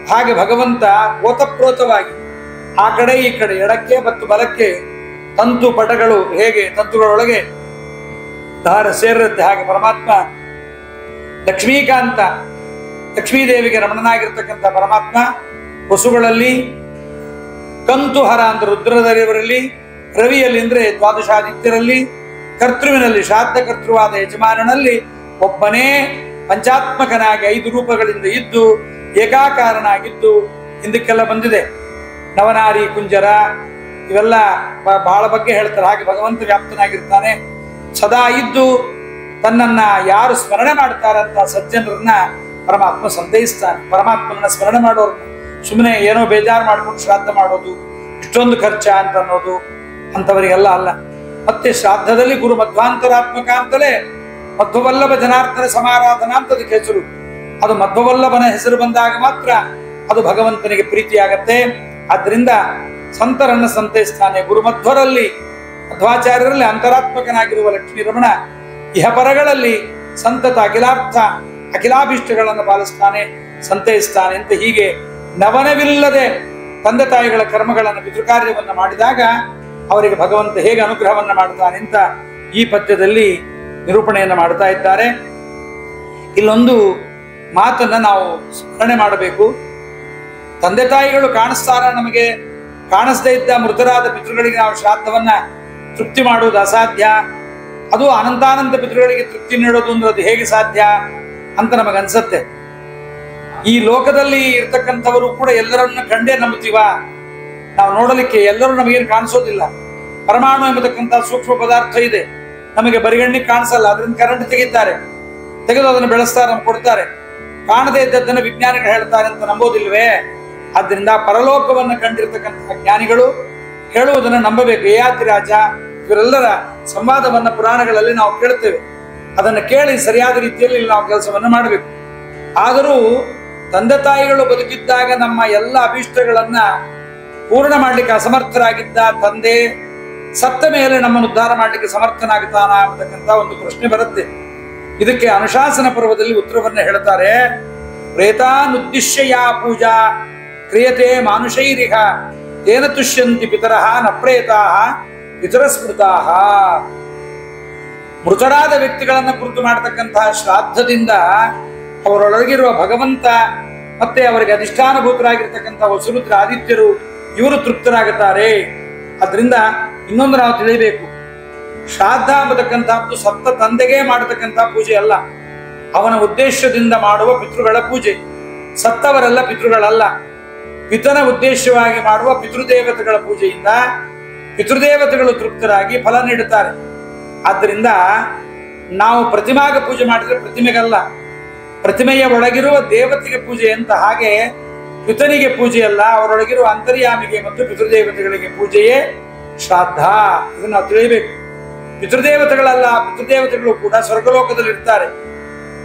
ಹಾಗೆ ಭಗವಂತ ಓತಪ್ರೋತವಾಗಿ ಆ ಕಡೆ ಈ ಕಡೆ ಎಡಕ್ಕೆ ಮತ್ತು ಬಲಕ್ಕೆ ತಂತು ಪಟಗಳು ಹೇಗೆ ತಂತುಗಳೊಳಗೆ ದಾರ ಸೇರುತ್ತೆ, ಹಾಗೆ ಪರಮಾತ್ಮ ಲಕ್ಷ್ಮೀಕಾಂತ ಲಕ್ಷ್ಮೀದೇವಿಗೆ ರಮಣನಾಗಿರ್ತಕ್ಕಂಥ ಪರಮಾತ್ಮ ವಸುಗಳಲ್ಲಿ, ಕಂತುಹರ ಅಂದ್ರೆ ರುದ್ರದೇವರಲ್ಲಿ, ರವಿಯಲ್ಲಿ ಅಂದ್ರೆ ದ್ವಾದಶಾದಿತ್ಯರಲ್ಲಿ, ಕರ್ತೃವಿನಲ್ಲಿ ಶ್ರಾದ್ದ ಕರ್ತೃವಾದ ಯಜಮಾನನಲ್ಲಿ ಒಬ್ಬನೇ ಪಂಚಾತ್ಮಕನಾಗಿ 5 ರೂಪಗಳಿಂದ ಇದ್ದು ಏಕಾಕಾರನಾಗಿದ್ದು ಹಿಂದಕ್ಕೆಲ್ಲ ಬಂದಿದೆ. ನವನಾರಿ ಕುಂಜರ ಇವೆಲ್ಲ ಬಹಳ ಬಗ್ಗೆ ಹೇಳ್ತಾರೆ. ಹಾಗೆ ಭಗವಂತ ವ್ಯಾಪ್ತನಾಗಿರ್ತಾನೆ. ಸದಾ ಇದ್ದು ತನ್ನನ್ನ ಯಾರು ಸ್ಮರಣೆ ಮಾಡ್ತಾರಂತ ಸಜ್ಜನರನ್ನ ಪರಮಾತ್ಮ ಸಂತೈಸ್ತಾನೆ. ಪರಮಾತ್ಮನ ಸ್ಮರಣೆ ಮಾಡೋರು ಸುಮ್ಮನೆ ಏನೋ ಬೇಜಾರು ಮಾಡ್ಕೊಂಡು ಶ್ರಾದ್ದ ಮಾಡೋದು, ಇಷ್ಟೊಂದು ಖರ್ಚ ಅಂತ ಅನ್ನೋದು ಅಂಥವರಿಗೆಲ್ಲ ಅಲ್ಲ. ಮತ್ತೆ ಶ್ರಾದ್ದದಲ್ಲಿ ಗುರು ಮಧ್ವಾಂತರಾತ್ಮಕ ಅಂತಲೇ ಮಧ್ವವಲ್ಲಭ ಜನಾರ್ದನ ಸಮಾರಾಧನಾ ಅಂತ ಅದಕ್ಕೆ ಹೆಸರು. ಅದು ಮಧ್ವವಲ್ಲಭನ ಹೆಸರು ಬಂದಾಗ ಮಾತ್ರ ಅದು ಭಗವಂತನಿಗೆ ಪ್ರೀತಿಯಾಗತ್ತೆ. ಆದ್ರಿಂದ ಸಂತರನ್ನ ಸಂತೈಸ್ತಾನೆ. ಗುರುಮಧ್ವರಲ್ಲಿ ಮಧ್ವಾಚಾರ್ಯರಲ್ಲಿ ಅಂತರಾತ್ಮಕನಾಗಿರುವ ಲಕ್ಷ್ಮೀ ರಮಣ ಇಹಪರಗಳಲ್ಲಿ ಸಂತತ ಅಖಿಲಾಭೀಷ್ಟಗಳನ್ನು ಪಾಲಿಸ್ತಾನೆ, ಸಂತೈಸ್ತಾನೆ ಅಂತ ಹೀಗೆ ನವನವಿಲ್ಲದೆ ತಂದೆ ತಾಯಿಗಳ ಕರ್ಮಗಳನ್ನು ಪಿತೃಕಾರ್ಯವನ್ನು ಮಾಡಿದಾಗ ಅವರಿಗೆ ಭಗವಂತ ಹೇಗೆ ಅನುಗ್ರಹವನ್ನ ಮಾಡ್ತಾನೆ ಅಂತ ಈ ಪದ್ಯದಲ್ಲಿ ನಿರೂಪಣೆಯನ್ನು ಮಾಡ್ತಾ ಇದ್ದಾರೆ. ಇಲ್ಲೊಂದು ಮಾತನ್ನ ನಾವು ಸ್ಮರಣೆ ಮಾಡಬೇಕು. ತಂದೆ ತಾಯಿಗಳು ಕಾಣಿಸ್ತಾರ, ನಮಗೆ ಕಾಣಿಸದೇ ಇದ್ದ ಮೃತರಾದ ಪಿತೃಗಳಿಗೆ ನಾವು ಶ್ರಾದ್ದವನ್ನ ತೃಪ್ತಿ ಮಾಡುವುದು ಅಸಾಧ್ಯ. ಅದು ಅನಂತಾನಂತ ಪಿತೃಗಳಿಗೆ ತೃಪ್ತಿ ನೀಡೋದು ಅಂದ್ರೆ ಅದು ಹೇಗೆ ಸಾಧ್ಯ ಅಂತ ನಮಗನ್ಸತ್ತೆ. ಈ ಲೋಕದಲ್ಲಿ ಇರ್ತಕ್ಕಂಥವರು ಕೂಡ ಎಲ್ಲರನ್ನ ಕಂಡೇ ನಂಬುತ್ತೀವ. ನಾವು ನೋಡಲಿಕ್ಕೆ ಎಲ್ಲರೂ ನಮಗೇನು ಕಾಣಿಸೋದಿಲ್ಲ. ಪರಮಾಣು ಎಂಬತಕ್ಕಂಥ ಸೂಕ್ಷ್ಮ ಪದಾರ್ಥ ಇದೆ, ನಮಗೆ ಬರಿಗಣ್ಣಿಗೆ ಕಾಣಿಸಲ್ಲ. ಅದರಿಂದ ಕರೆಂಟ್ ತೆಗಿತಾರೆ, ತೆಗೆದು ಅದನ್ನು ಬೆಳೆಸ್ತಾರೆ, ನಮ್ಗೆ ಕೊಡ್ತಾರೆ. ಕಾಣದೇ ಇದ್ದದ್ದನ್ನು ವಿಜ್ಞಾನಿಗಳು ಹೇಳ್ತಾರೆ ಅಂತ ನಂಬೋದಿಲ್ವೇ? ಆದ್ರಿಂದ ಪರಲೋಕವನ್ನು ಕಂಡಿರ್ತಕ್ಕಂತಹ ಜ್ಞಾನಿಗಳು ಹೇಳುವುದನ್ನು ನಂಬಬೇಕು. ಯಯಾತಿರಾಜ ಇವರೆಲ್ಲರ ಸಂವಾದವನ್ನ ಪುರಾಣಗಳಲ್ಲಿ ನಾವು ಕೇಳ್ತೇವೆ. ಅದನ್ನು ಕೇಳಿ ಸರಿಯಾದ ರೀತಿಯಲ್ಲಿ ನಾವು ಕೆಲಸವನ್ನು ಮಾಡಬೇಕು. ಆದರೂ ತಂದೆ ತಾಯಿಗಳು ಬದುಕಿದ್ದಾಗ ನಮ್ಮ ಎಲ್ಲ ಅಭೀಷ್ಟಗಳನ್ನ ಪೂರ್ಣ ಮಾಡ್ಲಿಕ್ಕೆ ಅಸಮರ್ಥರಾಗಿದ್ದ ತಂದೆ ಸತ್ತ ಮೇಲೆ ನಮ್ಮನ್ನು ಉದ್ಧಾರ ಮಾಡ್ಲಿಕ್ಕೆ ಸಮರ್ಥನಾಗುತ್ತಾನ ಅಂತಕ್ಕಂಥ ಒಂದು ಪ್ರಶ್ನೆ ಬರುತ್ತೆ. ಇದಕ್ಕೆ ಅನುಶಾಸನ ಪರ್ವದಲ್ಲಿ ಉತ್ತರವನ್ನ ಹೇಳ್ತಾರೆ. ಪ್ರೇತಾನುದ್ದಿಶ್ಯ ಯಾ ಪೂಜಾ ಕ್ರಿಯತೆ ಮಾನುಷೈರಿಹ ತೇನ ತುಷ್ಯಂತಿ ಪಿತರಃ ನ ಪ್ರೇತಾಃ ಪಿತರಸ್ಮೃತಾಃ. ಮೃತರಾದ ವ್ಯಕ್ತಿಗಳನ್ನ ಕುರಿತು ಮಾಡತಕ್ಕಂತಹ ಶ್ರಾದ್ದದಿಂದ ಅವರೊಳಗಿರುವ ಭಗವಂತ ಮತ್ತೆ ಅವರಿಗೆ ಅಧಿಷ್ಠಾನಭೂತರಾಗಿರ್ತಕ್ಕಂಥ ವಸುರುದ್ರ ಆದಿತ್ಯರು ಇವರು ತೃಪ್ತರಾಗುತ್ತಾರೆ. ಅದರಿಂದ ಇನ್ನೊಂದು ನಾವು ತಿಳಿಯಬೇಕು, ಶ್ರಾದ್ದ ಎಂಬತಕ್ಕಂಥದ್ದು ಸತ್ತ ತಂದೆಗೆ ಮಾಡತಕ್ಕಂಥ ಪೂಜೆ ಅಲ್ಲ, ಅವನ ಉದ್ದೇಶದಿಂದ ಮಾಡುವ ಪಿತೃಗಳ ಪೂಜೆ. ಸತ್ತವರೆಲ್ಲ ಪಿತೃಗಳಲ್ಲ, ಪಿತನ ಉದ್ದೇಶವಾಗಿ ಮಾಡುವ ಪಿತೃದೇವತೆಗಳ ಪೂಜೆಯಿಂದ ಪಿತೃದೇವತೆಗಳು ತೃಪ್ತರಾಗಿ ಫಲ ನೀಡುತ್ತಾರೆ. ಆದ್ದರಿಂದ ನಾವು ಪ್ರತಿಮಾಗ ಪೂಜೆ ಮಾಡಿದ್ರೆ ಪ್ರತಿಮೆಗಲ್ಲ, ಪ್ರತಿಮೆಯ ಒಳಗಿರುವ ದೇವತೆಗೆ ಪೂಜೆ ಅಂತ. ಹಾಗೆ ಪಿತನಿಗೆ ಪೂಜೆಯಲ್ಲ, ಅವರೊಳಗಿರುವ ಅಂತರ್ಯಾಮಿಗೆ ಮತ್ತು ಪಿತೃದೇವತೆಗಳಿಗೆ ಪೂಜೆಯೇ ಶ್ರಾದ್ದ. ಇದನ್ನು ನಾವು ತಿಳಿಯಬೇಕು. ಪಿತೃದೇವತೆಗಳಲ್ಲ, ಪಿತೃದೇವತೆಗಳು ಕೂಡ ಸ್ವರ್ಗಲೋಕದಲ್ಲಿ ಇರ್ತಾರೆ.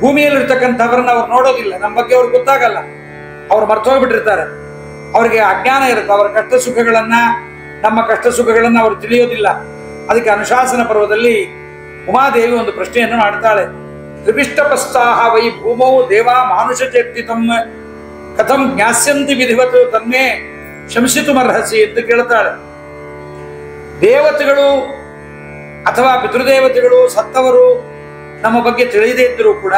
ಭೂಮಿಯಲ್ಲಿರ್ತಕ್ಕಂಥವ್ರನ್ನ ಅವ್ರು ನೋಡೋದಿಲ್ಲ, ನಮ್ಮ ಬಗ್ಗೆ ಅವ್ರಿಗೆ ಗೊತ್ತಾಗಲ್ಲ, ಅವ್ರು ಮರ್ತೋಗ್ಬಿಟ್ಟಿರ್ತಾರೆ. ಅವ್ರಿಗೆ ಅಜ್ಞಾನ ಇರುತ್ತೆ. ಅವರ ಕಷ್ಟ ಸುಖಗಳನ್ನ, ನಮ್ಮ ಕಷ್ಟ ಸುಖಗಳನ್ನ ಅವರು ತಿಳಿಯೋದಿಲ್ಲ. ಅದಕ್ಕೆ ಅನುಶಾಸನ ಪರ್ವದಲ್ಲಿ ಉಮಾದೇವಿ ಒಂದು ಪ್ರಶ್ನೆಯನ್ನು ಮಾಡ್ತಾಳೆ. ತ್ರಿಪಿಷ್ಟಪಸ್ತಾಹ ವೈ ಭೂಮೌ ದೇವಾ ಮಾನುಷ ಚೇಷ್ಟಿತಂ ಕಥಂ ಜ್ಞಾಸ್ಯಂತಿ ವಿಧಿವತ್ ತನ್ನೇ ಶಂಸಿತುಮರ್ಹಸಿ ಎಂದು ಕೇಳ್ತಾಳೆ. ದೇವತೆಗಳು ಅಥವಾ ಪಿತೃದೇವತೆಗಳು ಸತ್ತವರು ನಮ್ಮ ಬಗ್ಗೆ ತಿಳಿಯದೇ ಇದ್ದರೂ ಕೂಡ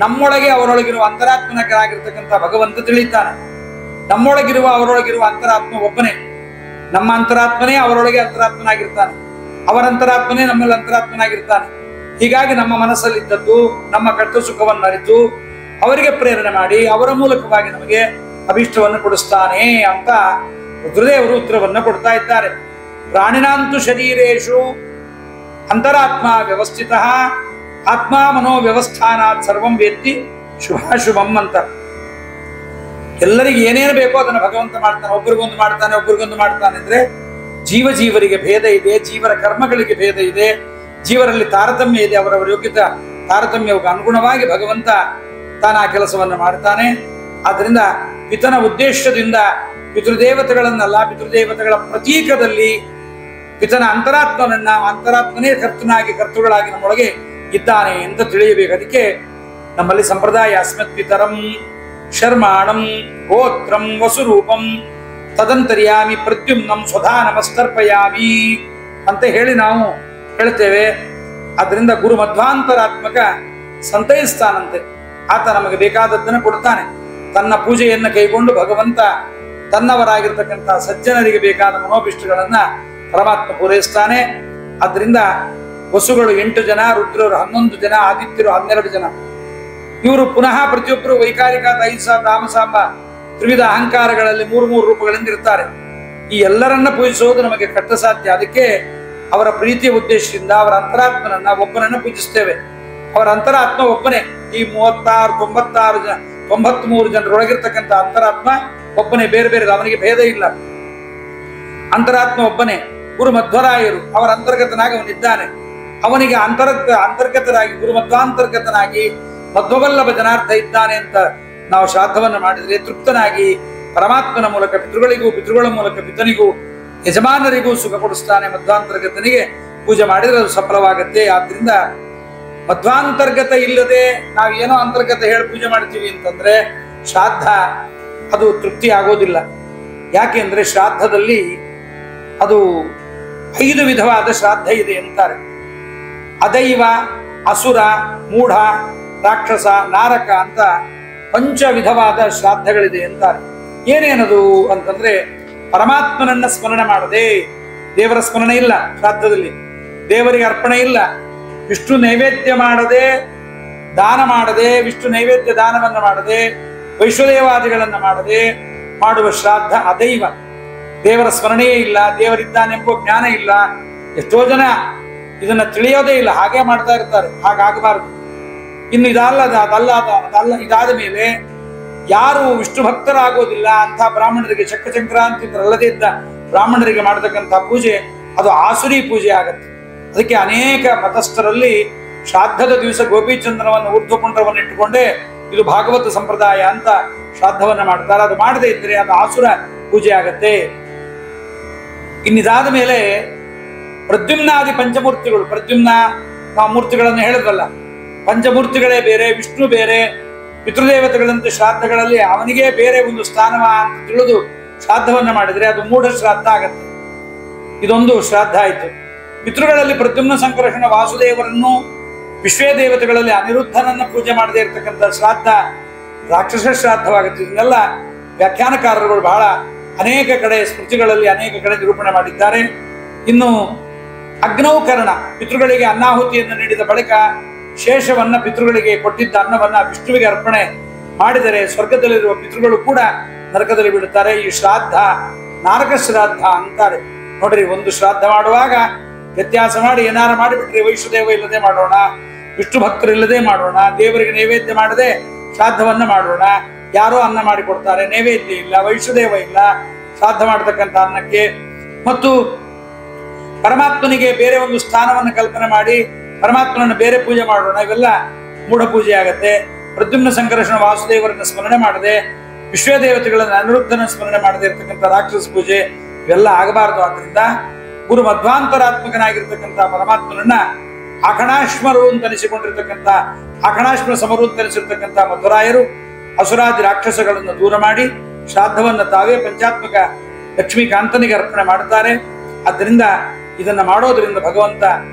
ನಮ್ಮೊಳಗೆ ಅವರೊಳಗಿರುವ ಅಂತರಾತ್ಮನಾಗಿರ್ತಕ್ಕಂಥ ಭಗವಂತ ತಿಳಿತಾನೆ. ನಮ್ಮೊಳಗಿರುವ ಅವರೊಳಗಿರುವ ಅಂತರಾತ್ಮ ಒಬ್ಬನೇ. ನಮ್ಮ ಅಂತರಾತ್ಮನೇ ಅವರೊಳಗೆ ಅಂತರಾತ್ಮನಾಗಿರ್ತಾನೆ, ಅವರ ಅಂತರಾತ್ಮನೇ ನಮ್ಮಲ್ಲಿ ಅಂತರಾತ್ಮನಾಗಿರ್ತಾನೆ. ಹೀಗಾಗಿ ನಮ್ಮ ಮನಸ್ಸಲ್ಲಿದ್ದದ್ದು, ನಮ್ಮ ಕಷ್ಟ ಸುಖವನ್ನು ಅರಿತು ಅವರಿಗೆ ಪ್ರೇರಣೆ ಮಾಡಿ ಅವರ ಮೂಲಕವಾಗಿ ನಮಗೆ ಅಭೀಷ್ಟವನ್ನು ಕೊಡಿಸ್ತಾನೆ ಅಂತ ರುದ್ರದೇವರು ಉತ್ತರವನ್ನು ಕೊಡ್ತಾ ಇದ್ದಾರೆ. ಪ್ರಾಣಿನಾಂತು ಶರೀರೇಶು ಅಂತರಾತ್ಮ ವ್ಯವಸ್ಥಿತ ಆತ್ಮ ಮನೋ ವ್ಯವಸ್ಥಾನಾತ್ ಸರ್ವಂ ವೇತ್ತಿ ಶುಭಾಶುಭಂ ಅಂತ. ಎಲ್ಲರಿಗೆ ಏನೇನು ಬೇಕೋ ಅದನ್ನು ಭಗವಂತ ಮಾಡ್ತಾನೆ. ಒಬ್ಬರಿಗೊಂದು ಮಾಡ್ತಾನೆ, ಒಬ್ಬರಿಗೊಂದು ಮಾಡ್ತಾನೆ ಅಂದ್ರೆ ಜೀವರಿಗೆ ಭೇದ ಇದೆ, ಜೀವರ ಕರ್ಮಗಳಿಗೆ ಭೇದ ಇದೆ, ಜೀವರಲ್ಲಿ ತಾರತಮ್ಯ ಇದೆ. ಅವರವರ ಯೋಗ್ಯತೆ ತಾರತಮ್ಯಕ್ಕೆ ಅನುಗುಣವಾಗಿ ಭಗವಂತ ತಾನ ಆ ಕೆಲಸವನ್ನು ಮಾಡ್ತಾನೆ. ಆದ್ರಿಂದ ಪಿತನ ಉದ್ದೇಶದಿಂದ ಪಿತೃದೇವತೆಗಳನ್ನಲ್ಲ, ಪಿತೃದೇವತೆಗಳ ಪ್ರತೀಕದಲ್ಲಿ ಪಿತನ ಅಂತರಾತ್ಮನೇ ಕರ್ತುಗಳಾಗಿ ನಮ್ಮೊಳಗೆ ಇದ್ದಾನೆ ಅಂತ ತಿಳಿಯಬೇಕು. ಅದಕ್ಕೆ ನಮ್ಮಲ್ಲಿ ಸಂಪ್ರದಾಯ ಅಸ್ಮತ್ ಪಿತರಂ ಶರ್ಮಾಣಂ ಗೋತ್ರಂ ವಸುರೂಪಂ ತದಂತರ್ಯಾಮಿ ಪ್ರದ್ಯುಮ್ನಂ ಸ್ವಧಾ ನಮಸ್ತರ್ಪಯಾಮಿ ಅಂತ ಹೇಳಿ ನಾವು ಹೇಳ್ತೇವೆ. ಅದರಿಂದ ಗುರು ಮಧ್ವಾಂತರಾತ್ಮಕ ಸಂತೈಸ್ತಾನಂತೆ. ಆತ ನಮಗೆ ಬೇಕಾದದ್ದನ್ನು ಕೊಡ್ತಾನೆ. ತನ್ನ ಪೂಜೆಯನ್ನು ಕೈಗೊಂಡು ಭಗವಂತ ತನ್ನವರಾಗಿರ್ತಕ್ಕಂಥ ಸಜ್ಜನರಿಗೆ ಬೇಕಾದ ಮನೋಭಿಷ್ಟಗಳನ್ನ ಪರಮಾತ್ಮ ಪೂರೈಸ್ತಾನೆ. ಆದ್ರಿಂದ ವಸುಗಳು 8 ಜನ, ರುದ್ರರು 11 ಜನ, ಆದಿತ್ಯರು 12 ಜನ. ಇವರು ಪುನಃ ಪ್ರತಿಯೊಬ್ಬರು ವೈಕಾರಿಕ, ತೈಸ, ತಾಮಸಾಂಬ ತ್ರಿವಿಧ ಅಹಂಕಾರಗಳಲ್ಲಿ 3 ರೂಪಗಳಿಂದ ಇರ್ತಾರೆ. ಈ ಎಲ್ಲರನ್ನ ಪೂಜಿಸೋದು ನಮಗೆ ಕಷ್ಟ ಸಾಧ್ಯ. ಅದಕ್ಕೆ ಅವರ ಪ್ರೀತಿಯ ಉದ್ದೇಶದಿಂದ ಅವರ ಅಂತರಾತ್ಮನನ್ನ ಒಬ್ಬನನ್ನ ಪೂಜಿಸ್ತೇವೆ. ಅವರ ಅಂತರಾತ್ಮ ಒಬ್ಬನೇ. ಈ 93 ಜನರೊಳಗಿರ್ತಕ್ಕಂಥ ಅಂತರಾತ್ಮ ಒಬ್ಬನೇ, ಬೇರೆ ಬೇರೆ ಅವನಿಗೆ ಭೇದ ಇಲ್ಲ. ಅಂತರಾತ್ಮ ಒಬ್ಬನೇ. ಗುರು ಮಧ್ವರಾಯರು ಅವರ ಅಂತರ್ಗತನಾಗಿ ಅವನಿದ್ದಾನೆ. ಅವನಿಗೆ ಅಂತರ್ಗತರಾಗಿ ಗುರು ಮಧ್ವಾಂತರ್ಗತನಾಗಿ ಮಧ್ವವಲ್ಲಭ ಜನಾರ್ಥ ಇದ್ದಾನೆ ಅಂತ ನಾವು ಶ್ರಾದ್ದವನ್ನು ಮಾಡಿದ್ರೆ ತೃಪ್ತನಾಗಿ ಪರಮಾತ್ಮನ ಮೂಲಕ ಪಿತೃಗಳಿಗೂ, ಪಿತೃಗಳ ಮೂಲಕ ಪಿತನಿಗೂ, ಯಜಮಾನರಿಗೂ ಸುಖ ಕೊಡಿಸ್ತಾನೆ. ಮಧ್ವಾಂತರ್ಗತನಿಗೆ ಪೂಜೆ ಮಾಡಿದ್ರೆ ಅದು ಸಫಲವಾಗತ್ತೆ. ಆದ್ರಿಂದ ಮಧ್ವಾಂತರ್ಗತ ಇಲ್ಲದೆ ನಾವು ಏನೋ ಅಂತರ್ಗತ ಹೇಳಿ ಪೂಜೆ ಮಾಡ್ತೀವಿ ಅಂತಂದ್ರೆ ಶ್ರಾದ್ದ ಅದು ತೃಪ್ತಿ ಆಗೋದಿಲ್ಲ. ಯಾಕೆಂದ್ರೆ ಶ್ರಾದ್ದದಲ್ಲಿ ಅದು 5 ವಿಧವಾದ ಶ್ರಾದ್ದ ಇದೆ ಅಂತಾರೆ. ಅದೈವ, ಅಸುರ, ಮೂಢ, ರಾಕ್ಷಸ, ನಾರಕ ಅಂತ 5 ವಿಧವಾದ ಶ್ರಾದ್ದಗಳಿದೆ ಅಂತಾರೆ. ಏನೇನದು ಅಂತಂದ್ರೆ ಪರಮಾತ್ಮನನ್ನ ಸ್ಮರಣೆ ಮಾಡದೆ, ದೇವರ ಸ್ಮರಣೆ ಇಲ್ಲ ಶ್ರಾದ್ದದಲ್ಲಿ, ದೇವರಿಗೆ ಅರ್ಪಣೆ ಇಲ್ಲ, ವಿಷ್ಣು ನೈವೇದ್ಯ ಮಾಡದೆ, ದಾನ ಮಾಡದೆ, ವಿಷ್ಣು ನೈವೇದ್ಯ ದಾನವನ್ನ ಮಾಡದೆ, ವೈಶ್ವದೇವಾದಿಗಳನ್ನ ಮಾಡದೆ ಮಾಡುವ ಶ್ರಾದ್ದ ಅದೈವ. ದೇವರ ಸ್ಮರಣೆಯೇ ಇಲ್ಲ, ದೇವರಿದ್ದಾನೆಂಬ ಜ್ಞಾನ ಇಲ್ಲ. ಎಷ್ಟೋ ಜನ ಇದನ್ನ ತಿಳಿಯೋದೇ ಇಲ್ಲ, ಹಾಗೆ ಮಾಡ್ತಾ ಇರ್ತಾರೆ. ಹಾಗಾಗಬಾರದು. ಇನ್ನು ಇದಾದ ಮೇಲೆ ಯಾರು ವಿಷ್ಣು ಭಕ್ತರಾಗೋದಿಲ್ಲ ಅಂತ ಬ್ರಾಹ್ಮಣರಿಗೆ, ಚಕ್ರಸಂಕ್ರಾಂತಿ ಅಲ್ಲದೇ ಇದ್ದ ಬ್ರಾಹ್ಮಣರಿಗೆ ಮಾಡತಕ್ಕಂಥ ಪೂಜೆ ಅದು ಆಸುರಿ ಪೂಜೆ ಆಗತ್ತೆ. ಅದಕ್ಕೆ ಅನೇಕ ಮತಸ್ಥರಲ್ಲಿ ಶ್ರಾದ್ದದ ದಿವಸ ಗೋಪಿಚಂದ್ರವನ್ನು, ಊರ್ಧ್ವಪುಂಡ್ರವನ್ನು ಇಟ್ಟುಕೊಂಡೇ ಇದು ಭಾಗವತ ಸಂಪ್ರದಾಯ ಅಂತ ಶ್ರಾದ್ದವನ್ನ ಮಾಡ್ತಾರೆ. ಅದು ಮಾಡದೇ ಇದ್ರೆ ಅದು ಆಸುರ ಪೂಜೆ ಆಗತ್ತೆ. ಇನ್ನಿದಾದ ಮೇಲೆ ಪ್ರದ್ಯುಮ್ನಾದಿ ಪಂಚಮೂರ್ತಿಗಳು, ಪ್ರದ್ಯುಮ್ನ ಮೂರ್ತಿಗಳನ್ನು ಹೇಳಿದ್ರಲ್ಲ, ಪಂಚಮೂರ್ತಿಗಳೇ ಬೇರೆ, ವಿಷ್ಣು ಬೇರೆ, ಪಿತೃದೇವತೆಗಳಂತೆ ಶ್ರಾದ್ದಗಳಲ್ಲಿ ಅವನಿಗೆ ಬೇರೆ ಒಂದು ಸ್ಥಾನವ ಅಂತ ತಿಳಿದು ಶ್ರಾದ್ದವನ್ನ ಮಾಡಿದ್ರೆ ಅದು ಮೂಢ ಶ್ರಾದ್ದ ಆಗತ್ತೆ. ಇದೊಂದು ಶ್ರಾದ್ದ ಆಯ್ತು. ಪಿತೃಗಳಲ್ಲಿ ಪ್ರದ್ಯುಮ್ನ ಸಂಕರ್ಷಣ ವಾಸುದೇವರನ್ನು, ವಿಶ್ವೇ ದೇವತೆಗಳಲ್ಲಿ ಅನಿರುದ್ಧನನ್ನ ಪೂಜೆ ಮಾಡದೇ ಇರತಕ್ಕಂಥ ಶ್ರಾದ್ದ ರಾಕ್ಷಸ ಶ್ರಾದ್ದವಾಗುತ್ತೆ. ಇದನ್ನೆಲ್ಲ ವ್ಯಾಖ್ಯಾನಕಾರರುಗಳು ಬಹಳ ಅನೇಕ ಕಡೆ ಸ್ಮೃತಿಗಳಲ್ಲಿ ಅನೇಕ ಕಡೆ ನಿರೂಪಣೆ ಮಾಡಿದ್ದಾರೆ. ಇನ್ನು ಅಗ್ನೌಕರಣ, ಪಿತೃಗಳಿಗೆ ಅನ್ನಾಹುತಿಯನ್ನು ನೀಡಿದ ಬಳಿಕ ಶೇಷವನ್ನ ಪಿತೃಗಳಿಗೆ ಕೊಟ್ಟಿದ್ದ ಅನ್ನವನ್ನ ವಿಷ್ಣುವಿಗೆ ಅರ್ಪಣೆ ಮಾಡಿದರೆ ಸ್ವರ್ಗದಲ್ಲಿರುವ ಪಿತೃಗಳು ಕೂಡ ನರಕದಲ್ಲಿ ಬಿಡುತ್ತಾರೆ. ಈ ಶ್ರಾದ್ದ ನಾರಕ ಶ್ರಾದ್ದ ಅಂತಾರೆ. ನೋಡ್ರಿ, ಒಂದು ಶ್ರಾದ್ದ ಮಾಡುವಾಗ ವ್ಯತ್ಯಾಸ ಮಾಡಿ ಏನಾರ ಮಾಡಿಬಿಟ್ರೆ ವೈಷ್ಣುದೇವ ಇಲ್ಲದೆ ಮಾಡೋಣ, ವಿಷ್ಣು ಭಕ್ತರು ಇಲ್ಲದೆ ಮಾಡೋಣ, ದೇವರಿಗೆ ನೈವೇದ್ಯ ಮಾಡದೆ ಶ್ರಾದ್ದವನ್ನ ಮಾಡೋಣ. ಯಾರೋ ಅನ್ನ ಮಾಡಿಕೊಡ್ತಾರೆ, ನೈವೇದ್ಯ ಇಲ್ಲ, ವೈಷ್ಣುದೇವ ಇಲ್ಲ ಶ್ರಾದ್ದ ಮಾಡತಕ್ಕಂಥ ಅನ್ನಕ್ಕೆ. ಮತ್ತು ಪರಮಾತ್ಮನಿಗೆ ಬೇರೆ ಒಂದು ಸ್ಥಾನವನ್ನು ಕಲ್ಪನೆ ಮಾಡಿ ಪರಮಾತ್ಮನನ್ನು ಬೇರೆ ಪೂಜೆ ಮಾಡೋಣ, ಇವೆಲ್ಲ ಮೂಢ ಪೂಜೆ ಆಗತ್ತೆ. ಪ್ರದ್ಯುಮ್ನ ಸಂಕರ್ಷಣ ವಾಸುದೇವರನ್ನ ಸ್ಮರಣೆ ಮಾಡದೆ, ವಿಶ್ವದೇವತೆಗಳನ್ನ ಅನಿರುದ್ಧನ ಸ್ಮರಣೆ ಮಾಡದೆ ಇರತಕ್ಕಂಥ ರಾಕ್ಷಸ ಪೂಜೆ ಇವೆಲ್ಲ ಆಗಬಾರದು. ಆದ್ರಿಂದ ಗುರು ಮಧ್ವಾಂತರಾತ್ಮಕನಾಗಿರ್ತಕ್ಕಂಥ ಪರಮಾತ್ಮನನ್ನ ಆಕಣಾಶ್ಮರು ಅಂತ ಅನಿಸಿಕೊಂಡಿರ್ತಕ್ಕಂಥ, ಆಕಣಾಶ್ಮ ಸಮರು ಅಂತ ಅನಿಸಿರ್ತಕ್ಕಂಥ ಮಧುರಾಯರು ಅಸುರಾದಿ ರಾಕ್ಷಸಗಳನ್ನು ದೂರ ಮಾಡಿ ಶ್ರಾದ್ದವನ್ನ ತಾವೇ ಪಂಚಾತ್ಮಕ ಲಕ್ಷ್ಮೀಕಾಂತನಿಗೆ ಅರ್ಪಣೆ ಮಾಡುತ್ತಾರೆ. ಆದ್ದರಿಂದ ಇದನ್ನ ಮಾಡೋದ್ರಿಂದ ಭಗವಂತ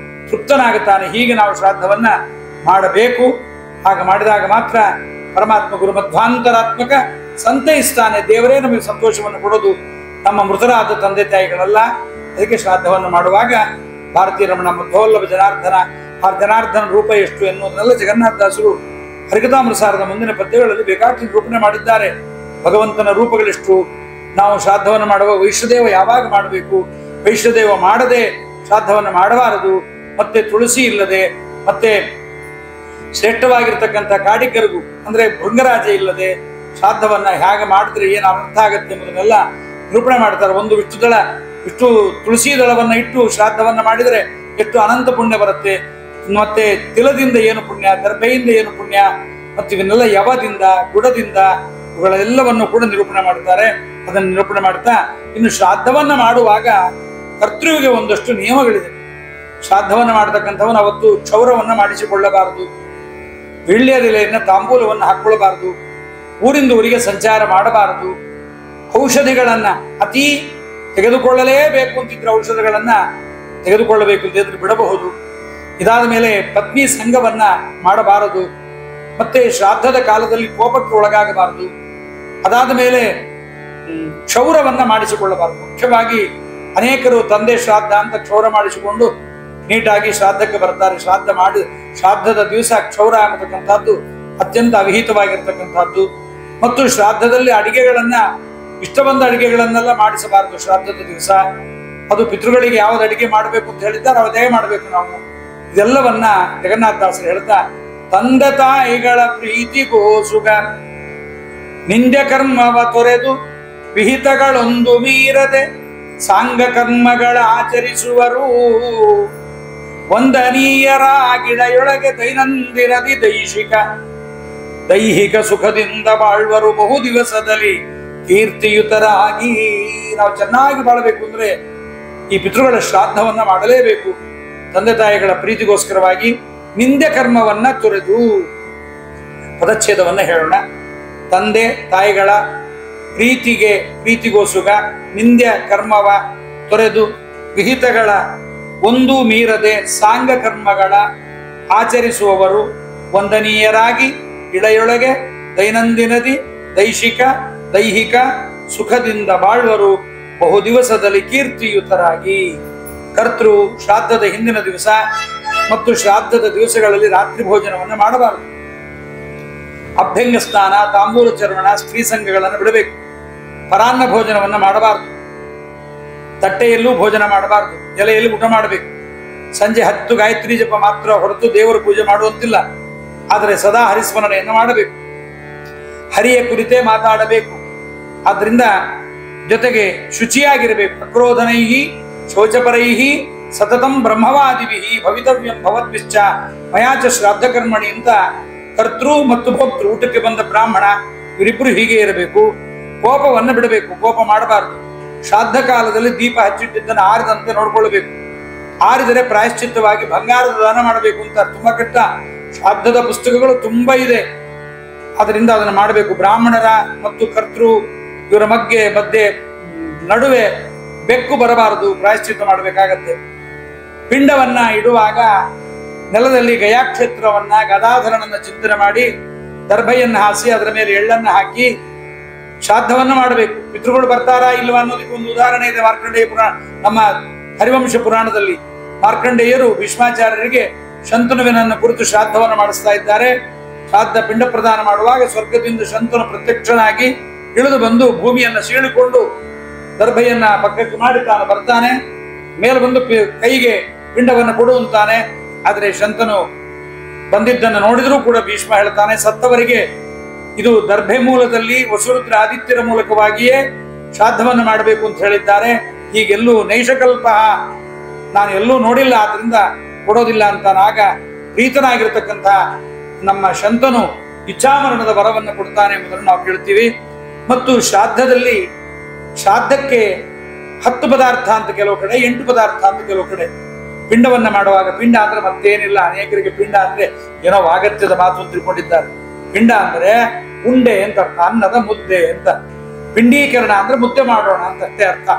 ತೃಪ್ತನಾಗುತ್ತಾನೆ. ಹೀಗೆ ನಾವು ಶ್ರಾದ್ದವನ್ನ ಮಾಡಬೇಕು. ಹಾಗೆ ಮಾಡಿದಾಗ ಮಾತ್ರ ಪರಮಾತ್ಮ ಗುರು ಮಧ್ವಾಂತರಾತ್ಮಕ ಸಂತೈಸ್ತಾನೆ. ದೇವರೇ ನಮಗೆ ಸಂತೋಷವನ್ನು ಕೊಡೋದು, ನಮ್ಮ ಮೃತರಾದ ತಂದೆ ತಾಯಿಗಳಲ್ಲ. ಅದಕ್ಕೆ ಶ್ರಾದ್ದವನ್ನು ಮಾಡುವಾಗ ಭಾರತೀಯ ರಮಣ ಮಧ್ವೋಲ್ಲಭ ಜನಾರ್ದನ, ಆ ಜನಾರ್ದನ ರೂಪ ಎಷ್ಟು ಎನ್ನುವುದನ್ನೆಲ್ಲ ಜಗನ್ನಾಥದಾಸರು ಹರಿಕಥಾಮೃತಸಾರದ ಮುಂದಿನ ಪದ್ಯಗಳಲ್ಲಿ ಬೇಕಾಗಿ ನಿರೂಪಣೆ ಮಾಡಿದ್ದಾರೆ. ಭಗವಂತನ ರೂಪಗಳೆಷ್ಟು, ನಾವು ಶ್ರಾದ್ದವನ್ನು ಮಾಡುವ ವೈಷ್ಣುದೇವ ಯಾವಾಗ ಮಾಡಬೇಕು, ವೈಷ್ಣುದೇವ ಮಾಡದೆ ಶ್ರಾದ್ದವನ್ನು ಮಾಡಬಾರದು, ಮತ್ತೆ ತುಳಸಿ ಇಲ್ಲದೆ, ಮತ್ತೆ ಶ್ರೇಷ್ಠವಾಗಿರ್ತಕ್ಕಂಥ ಕಾಡಿಗರಿಗೂ ಅಂದ್ರೆ ಭೃಂಗರಾಜ ಇಲ್ಲದೆ ಶ್ರಾದ್ದವನ್ನ ಹೇಗೆ ಮಾಡಿದ್ರೆ ಏನು ಅರ್ಥ ಆಗತ್ತೆ ಎಂಬುದನ್ನೆಲ್ಲ ನಿರೂಪಣೆ ಮಾಡ್ತಾರೆ. ಒಂದು ವಿಷ್ಣು ತುಳಸಿ ದಳವನ್ನ ಇಟ್ಟು ಶ್ರಾದ್ದವನ್ನ ಮಾಡಿದರೆ ಎಷ್ಟು ಅನಂತ ಪುಣ್ಯ ಬರುತ್ತೆ, ಮತ್ತೆ ತಿಲದಿಂದ ಏನು ಪುಣ್ಯ, ದರ್ಭೆಯಿಂದ ಏನು ಪುಣ್ಯ, ಮತ್ತು ಇವನ್ನೆಲ್ಲ ಯವದಿಂದ, ಗುಡದಿಂದ ಇವುಗಳೆಲ್ಲವನ್ನು ಕೂಡ ನಿರೂಪಣೆ ಮಾಡ್ತಾರೆ. ಅದನ್ನು ನಿರೂಪಣೆ ಮಾಡ್ತಾ ಇನ್ನು ಶ್ರಾದ್ದವನ್ನ ಮಾಡುವಾಗ ಕರ್ತೃವಿಗೆ ಒಂದಷ್ಟು ನಿಯಮಗಳಿದೆ. ಶ್ರಾದ್ದವನ್ನ ಮಾಡತಕ್ಕಂಥವನು ಅವತ್ತು ಕ್ಷೌರವನ್ನ ಮಾಡಿಸಿಕೊಳ್ಳಬಾರದು, ವೀಳ್ಯದೆಲೆಯನ್ನ ತಾಂಬೂಲವನ್ನು ಹಾಕೊಳ್ಳಬಾರದು, ಊರಿಂದ ಊರಿಗೆ ಸಂಚಾರ ಮಾಡಬಾರದು, ಔಷಧಿಗಳನ್ನ ಅತಿ ತೆಗೆದುಕೊಳ್ಳಲೇಬೇಕು ಅಂತಿದ್ರೆ ಔಷಧಗಳನ್ನ ತೆಗೆದುಕೊಳ್ಳಬೇಕು, ಇಲ್ಲದಿದ್ರೆ ಬಿಡಬಹುದು. ಇದಾದ ಮೇಲೆ ಪತ್ನಿ ಸಂಘವನ್ನ ಮಾಡಬಾರದು, ಮತ್ತೆ ಶ್ರಾದ್ದದ ಕಾಲದಲ್ಲಿ ಕೋಪಕ್ಕೆ ಒಳಗಾಗಬಾರದು. ಅದಾದ ಮೇಲೆ ಕ್ಷೌರವನ್ನ ಮಾಡಿಸಿಕೊಳ್ಳಬಾರದು. ಮುಖ್ಯವಾಗಿ ಅನೇಕರು ತಂದೆ ಶ್ರಾದ್ದ ಅಂತ ಕ್ಷೌರ ಮಾಡಿಸಿಕೊಂಡು ನೀಟಾಗಿ ಶ್ರಾದ್ದಕ್ಕೆ ಬರ್ತಾರೆ. ಶ್ರಾದ್ದದ ದಿವಸ ಕ್ಷೌರ ಅನ್ನತಕ್ಕಂಥದ್ದು ಅತ್ಯಂತ ಅವಿಹಿತವಾಗಿರ್ತಕ್ಕಂಥದ್ದು. ಮತ್ತು ಶ್ರಾದ್ದದಲ್ಲಿ ಅಡಿಗೆಗಳನ್ನ, ಇಷ್ಟ ಬಂದ ಅಡಿಗೆಗಳನ್ನೆಲ್ಲ ಮಾಡಿಸಬಾರದು ಶ್ರಾದ್ದದ ದಿವಸ. ಅದು ಪಿತೃಗಳಿಗೆ ಯಾವ್ದು ಅಡಿಗೆ ಮಾಡಬೇಕು ಅಂತ ಹೇಳಿದ್ದಾರೆ ಅದೇ ಮಾಡಬೇಕು ನಾವು. ಇದೆಲ್ಲವನ್ನ ಜಗನ್ನಾಥದಾಸರು ಹೇಳ್ತಾ, ತಂದೆ ತಾಯಿಗಳ ಪ್ರೀತಿಗೋಸುಗ ನಿಂದ್ಯ ಕರ್ಮವ ತೊರೆದು ವಿಹಿತಗಳೊಂದು ಮೀರದೆ ಸಾಂಗ ಕರ್ಮಗಳ ಆಚರಿಸುವರು. ವಂದನೀಯರ ಗಿಡಯೊಳಗೆ ದೈನಂದಿನದಿ ದೈಹಿಕ ಸುಖದಿಂದ ಬಾಳ್ವರು. ಬಹು ದಿವಸದಲ್ಲಿ ಕೀರ್ತಿಯುತರಾಗಿ. ನಾವು ಚೆನ್ನಾಗಿ ಬಾಳಬೇಕು ಅಂದ್ರೆ ಈ ಪಿತೃಗಳ ಶ್ರಾದ್ದವನ್ನ ಮಾಡಲೇಬೇಕು. ತಂದೆ ತಾಯಿಗಳ ಪ್ರೀತಿಗೋಸ್ಕರವಾಗಿ ನಿಂದೆ ಕರ್ಮವನ್ನ ತೊರೆದು. ಪದಚ್ಛೇದವನ್ನ ಹೇಳೋಣ. ತಂದೆ ತಾಯಿಗಳ ಪ್ರೀತಿಗೋಸುಗ ನಿಂದ್ಯ ಕರ್ಮವ ತೊರೆದು ವಿಹಿತಗಳ ಒಂದು ಮೀರದೆ ಸಾಂಗ ಕರ್ಮಗಳ ಆಚರಿಸುವವರು ವಂದನೀಯರಾಗಿ ಇಳೆಯೊಳಗೆ ದೈನಂದಿನದಿ ದೈಹಿಕ ಸುಖದಿಂದ ಬಾಳುವರು ಬಹು ದಿವಸದಲ್ಲಿ ಕೀರ್ತಿಯುತರಾಗಿ. ಕರ್ತೃ ಶ್ರಾದ್ದದ ಹಿಂದಿನ ದಿವಸ ಮತ್ತು ಶ್ರಾದ್ದದ ದಿವಸಗಳಲ್ಲಿ ರಾತ್ರಿ ಭೋಜನವನ್ನು ಮಾಡಬಾರದು. ಅಭ್ಯಂಗ ಸ್ನಾನ, ತಾಂಬೂಲ ಚರ್ವಣ, ಸ್ತ್ರೀ ಸಂಘಗಳನ್ನು ಬಿಡಬೇಕು. ಪರಾನ್ನ ಭೋಜನವನ್ನು ಮಾಡಬಾರದು. ತಟ್ಟೆಯಲ್ಲೂ ಭೋಜನ ಮಾಡಬಾರದು. ಎಲೆಯಲ್ಲಿ ಊಟ ಮಾಡಬೇಕು. ಸಂಜೆ 10 ಗಾಯತ್ರಿ ಜಪ ಮಾತ್ರ ಹೊರತು ದೇವರ ಪೂಜೆ ಮಾಡುವಂತಿಲ್ಲ. ಆದರೆ ಸದಾ ಹರಿಸ್ಮರಣೆಯನ್ನು ಮಾಡಬೇಕು. ಹರಿಯ ಕುರಿತೇ ಮಾತಾಡಬೇಕು. ಆದ್ರಿಂದ ಜೊತೆಗೆ ಶುಚಿಯಾಗಿರಬೇಕು. ಅಕ್ರೋಧನೈಹಿ ಶೌಚಪರೈಹಿ ಸತತಂ ಬ್ರಹ್ಮವಾದಿಭಿ ಭವಿತವ್ಯಂ ಭವದ್ವಿಶ್ಚ ಮಯಾಚ ಶ್ರಾದ್ದ ಕರ್ಮಣಿ ಅಂತ ಕರ್ತೃ ಮತ್ತು ಭೋಕ್ತೃ, ಊಟಕ್ಕೆ ಬಂದ ಬ್ರಾಹ್ಮಣ ಇವರಿಬ್ಬರು ಹೀಗೆ ಇರಬೇಕು. ಕೋಪವನ್ನು ಬಿಡಬೇಕು. ಕೋಪ ಮಾಡಬಾರದು. ಶ್ರಾದ್ದ ಕಾಲದಲ್ಲಿ ದೀಪ ಹಚ್ಚಿಟ್ಟಿದ್ದನ್ನು ಆರಿದಂತೆ ನೋಡ್ಕೊಳ್ಬೇಕು. ಆರಿದರೆ ಪ್ರಾಯಶ್ಚಿತ್ತವಾಗಿ ಬಂಗಾರದ ದಾನ ಮಾಡಬೇಕು ಅಂತ ತುಂಬಾ ಕಷ್ಟ. ಶ್ರಾದ್ದದ ಪುಸ್ತಕಗಳು ತುಂಬಾ ಇದೆ. ಅದರಿಂದ ಅದನ್ನು ಮಾಡಬೇಕು. ಬ್ರಾಹ್ಮಣರ ಮತ್ತು ಕರ್ತೃ ಇವರ ಮಧ್ಯೆ ನಡುವೆ ಬೆಕ್ಕು ಬರಬಾರದು. ಪ್ರಾಯಶ್ಚಿತ್ತ ಮಾಡಬೇಕಾಗತ್ತೆ. ಪಿಂಡವನ್ನ ಇಡುವಾಗ ನೆಲದಲ್ಲಿ ಗಯಾಕ್ಷೇತ್ರವನ್ನ ಗದಾಧರನನ್ನ ಚಿಂತನೆ ಮಾಡಿ ದರ್ಭೆಯನ್ನು ಹಾಸಿ ಅದರ ಮೇಲೆ ಎಳ್ಳನ್ನು ಹಾಕಿ ಶ್ರಾದ್ದವನ್ನ ಮಾಡಬೇಕು. ಪಿತೃಗಳು ಬರ್ತಾರಾ ಇಲ್ವಾ ಅನ್ನೋದಕ್ಕೆ ಒಂದು ಉದಾಹರಣೆ ಇದೆ ಮಾರ್ಕಂಡೇಯ ಪುರಾಣ. ನಮ್ಮ ಹರಿವಂಶ ಪುರಾಣದಲ್ಲಿ ಮಾರ್ಕಂಡೇಯರು ಭೀಷ್ಮಾಚಾರ್ಯರಿಗೆ ಶಂತನುವಿನನ್ನು ಕುರಿತು ಶ್ರಾದ್ದವನ್ನು ಮಾಡಿಸ್ತಾ ಇದ್ದಾರೆ. ಶ್ರಾದ್ದ ಪಿಂಡ ಪ್ರದಾನ ಮಾಡುವಾಗ ಸ್ವರ್ಗದಿಂದ ಶಂತನು ಪ್ರತ್ಯಕ್ಷನಾಗಿ ಇಳಿದು ಬಂದು ಭೂಮಿಯನ್ನು ಸೀಳಿಕೊಂಡು ದರ್ಭೆಯನ್ನ ಪಕ್ಕಕ್ಕೆ ಮಾಡಿ ತಾನು ಬರ್ತಾನೆ. ಮೇಲೆ ಬಂದು ಕೈಗೆ ಪಿಂಡವನ್ನು ಕೊಡುವಂತಾನೆ. ಆದರೆ ಶಂತನು ಬಂದಿದ್ದನ್ನು ನೋಡಿದರೂ ಕೂಡ ಭೀಷ್ಮ ಹೇಳ್ತಾನೆ, ಸತ್ತವರಿಗೆ ಇದು ದರ್ಭೆ ಮೂಲದಲ್ಲಿ ವಸುರುದ್ರ ಆದಿತ್ಯರ ಮೂಲಕವಾಗಿಯೇ ಶ್ರಾದ್ದವನ್ನು ಮಾಡಬೇಕು ಅಂತ ಹೇಳಿದ್ದಾರೆ. ಹೀಗೆಲ್ಲೂ ನೈಷಕಲ್ಪ ನಾನು ಎಲ್ಲೂ ನೋಡಿಲ್ಲ, ಆದ್ರಿಂದ ಕೊಡೋದಿಲ್ಲ ಅಂತಾನಾಗ ಪ್ರೀತನಾಗಿರ್ತಕ್ಕಂಥ ನಮ್ಮ ಶಂತನು ಇಚ್ಛಾಮರಣದ ವರವನ್ನು ಕೊಡ್ತಾನೆ ಎಂಬುದನ್ನು ನಾವು ಕೇಳ್ತೀವಿ. ಮತ್ತು ಶ್ರಾದ್ದಕ್ಕೆ 10 ಪದಾರ್ಥ ಅಂತ ಕೆಲವು ಕಡೆ, 8 ಪದಾರ್ಥ ಅಂತ ಕೆಲವು ಕಡೆ. ಪಿಂಡವನ್ನ ಮಾಡುವಾಗ ಪಿಂಡ ಅಂದ್ರೆ ಮತ್ತೇನಿಲ್ಲ. ಅನೇಕರಿಗೆ ಪಿಂಡ ಅಂದ್ರೆ ಏನೋ ವಾಗತ್ಯದ ಮಾತು ಅಂತ ತಿಳ್ಕೊಂಡಿದ್ದಾರೆ. ಪಿಂಡ ಅಂದ್ರೆ ಉಂಡೆ ಅಂತ ಅರ್ಥ, ಅನ್ನದ ಮುದ್ದೆ ಅಂತ. ಪಿಂಡೀಕರಣ ಅಂದ್ರೆ ಮುದ್ದೆ ಮಾಡೋಣ ಅಂತ ಅಷ್ಟೇ ಅರ್ಥ.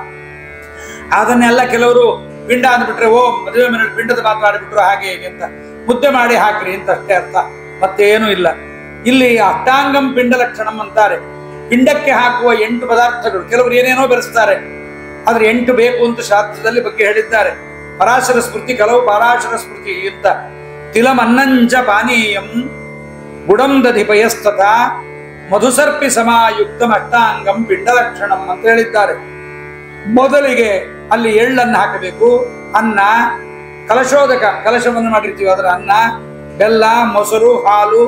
ಅದನ್ನೆಲ್ಲ ಕೆಲವರು ಪಿಂಡ ಅಂದ್ಬಿಟ್ರೆ ಓ ಮದುವೆ ಮನೇಲಿ ಪಿಂಡದ ಮಾತು ಆಡಿಬಿಟ್ರು ಹಾಗೆ ಹೇಗೆ ಅಂತ, ಮುದ್ದೆ ಮಾಡಿ ಹಾಕ್ರಿ ಅಂತ ಅಷ್ಟೇ ಅರ್ಥ, ಮತ್ತೇನೂ ಇಲ್ಲ. ಇಲ್ಲಿ ಅಷ್ಟಾಂಗಂ ಪಿಂಡ ಲಕ್ಷಣಂ ಅಂತಾರೆ. ಪಿಂಡಕ್ಕೆ ಹಾಕುವ 8 ಪದಾರ್ಥಗಳು. ಕೆಲವರು ಏನೇನೋ ಬೆರೆಸ್ತಾರೆ, ಆದ್ರೆ 8 ಬೇಕು ಅಂತ ಶಾಸ್ತ್ರದಲ್ಲಿ ಬಗ್ಗೆ ಹೇಳಿದ್ದಾರೆ. ಪರಾಶರ ಸ್ಮೃತಿ ಕೆಲವು ಪರಾಶರ ಸ್ಮೃತಿ ಅಂತ. ತಿಲಂ ಅನ್ನಂಚ ಪಾನೀಯಂ ಗುಡಂ ದಧಿಪಯಸ್ತಥ ಮಧುಸರ್ಪಿ ಸಮಾಯುಕ್ತಂ ಅಷ್ಟಾಂಗಂ ಪಿಂಡ ಲಕ್ಷಣಂ ಅಂತ ಹೇಳಿದ್ದಾರೆ. ಮೊದಲಿಗೆ ಅಲ್ಲಿ ಎಳ್ಳನ್ನು ಹಾಕಬೇಕು. ಅನ್ನ, ಕಲಶೋದಕ, ಕಲಶವನ್ನು ಮಾಡಿರ್ತೀವಿ ಅದರ ಅನ್ನ, ಬೆಲ್ಲ, ಮೊಸರು, ಹಾಲು.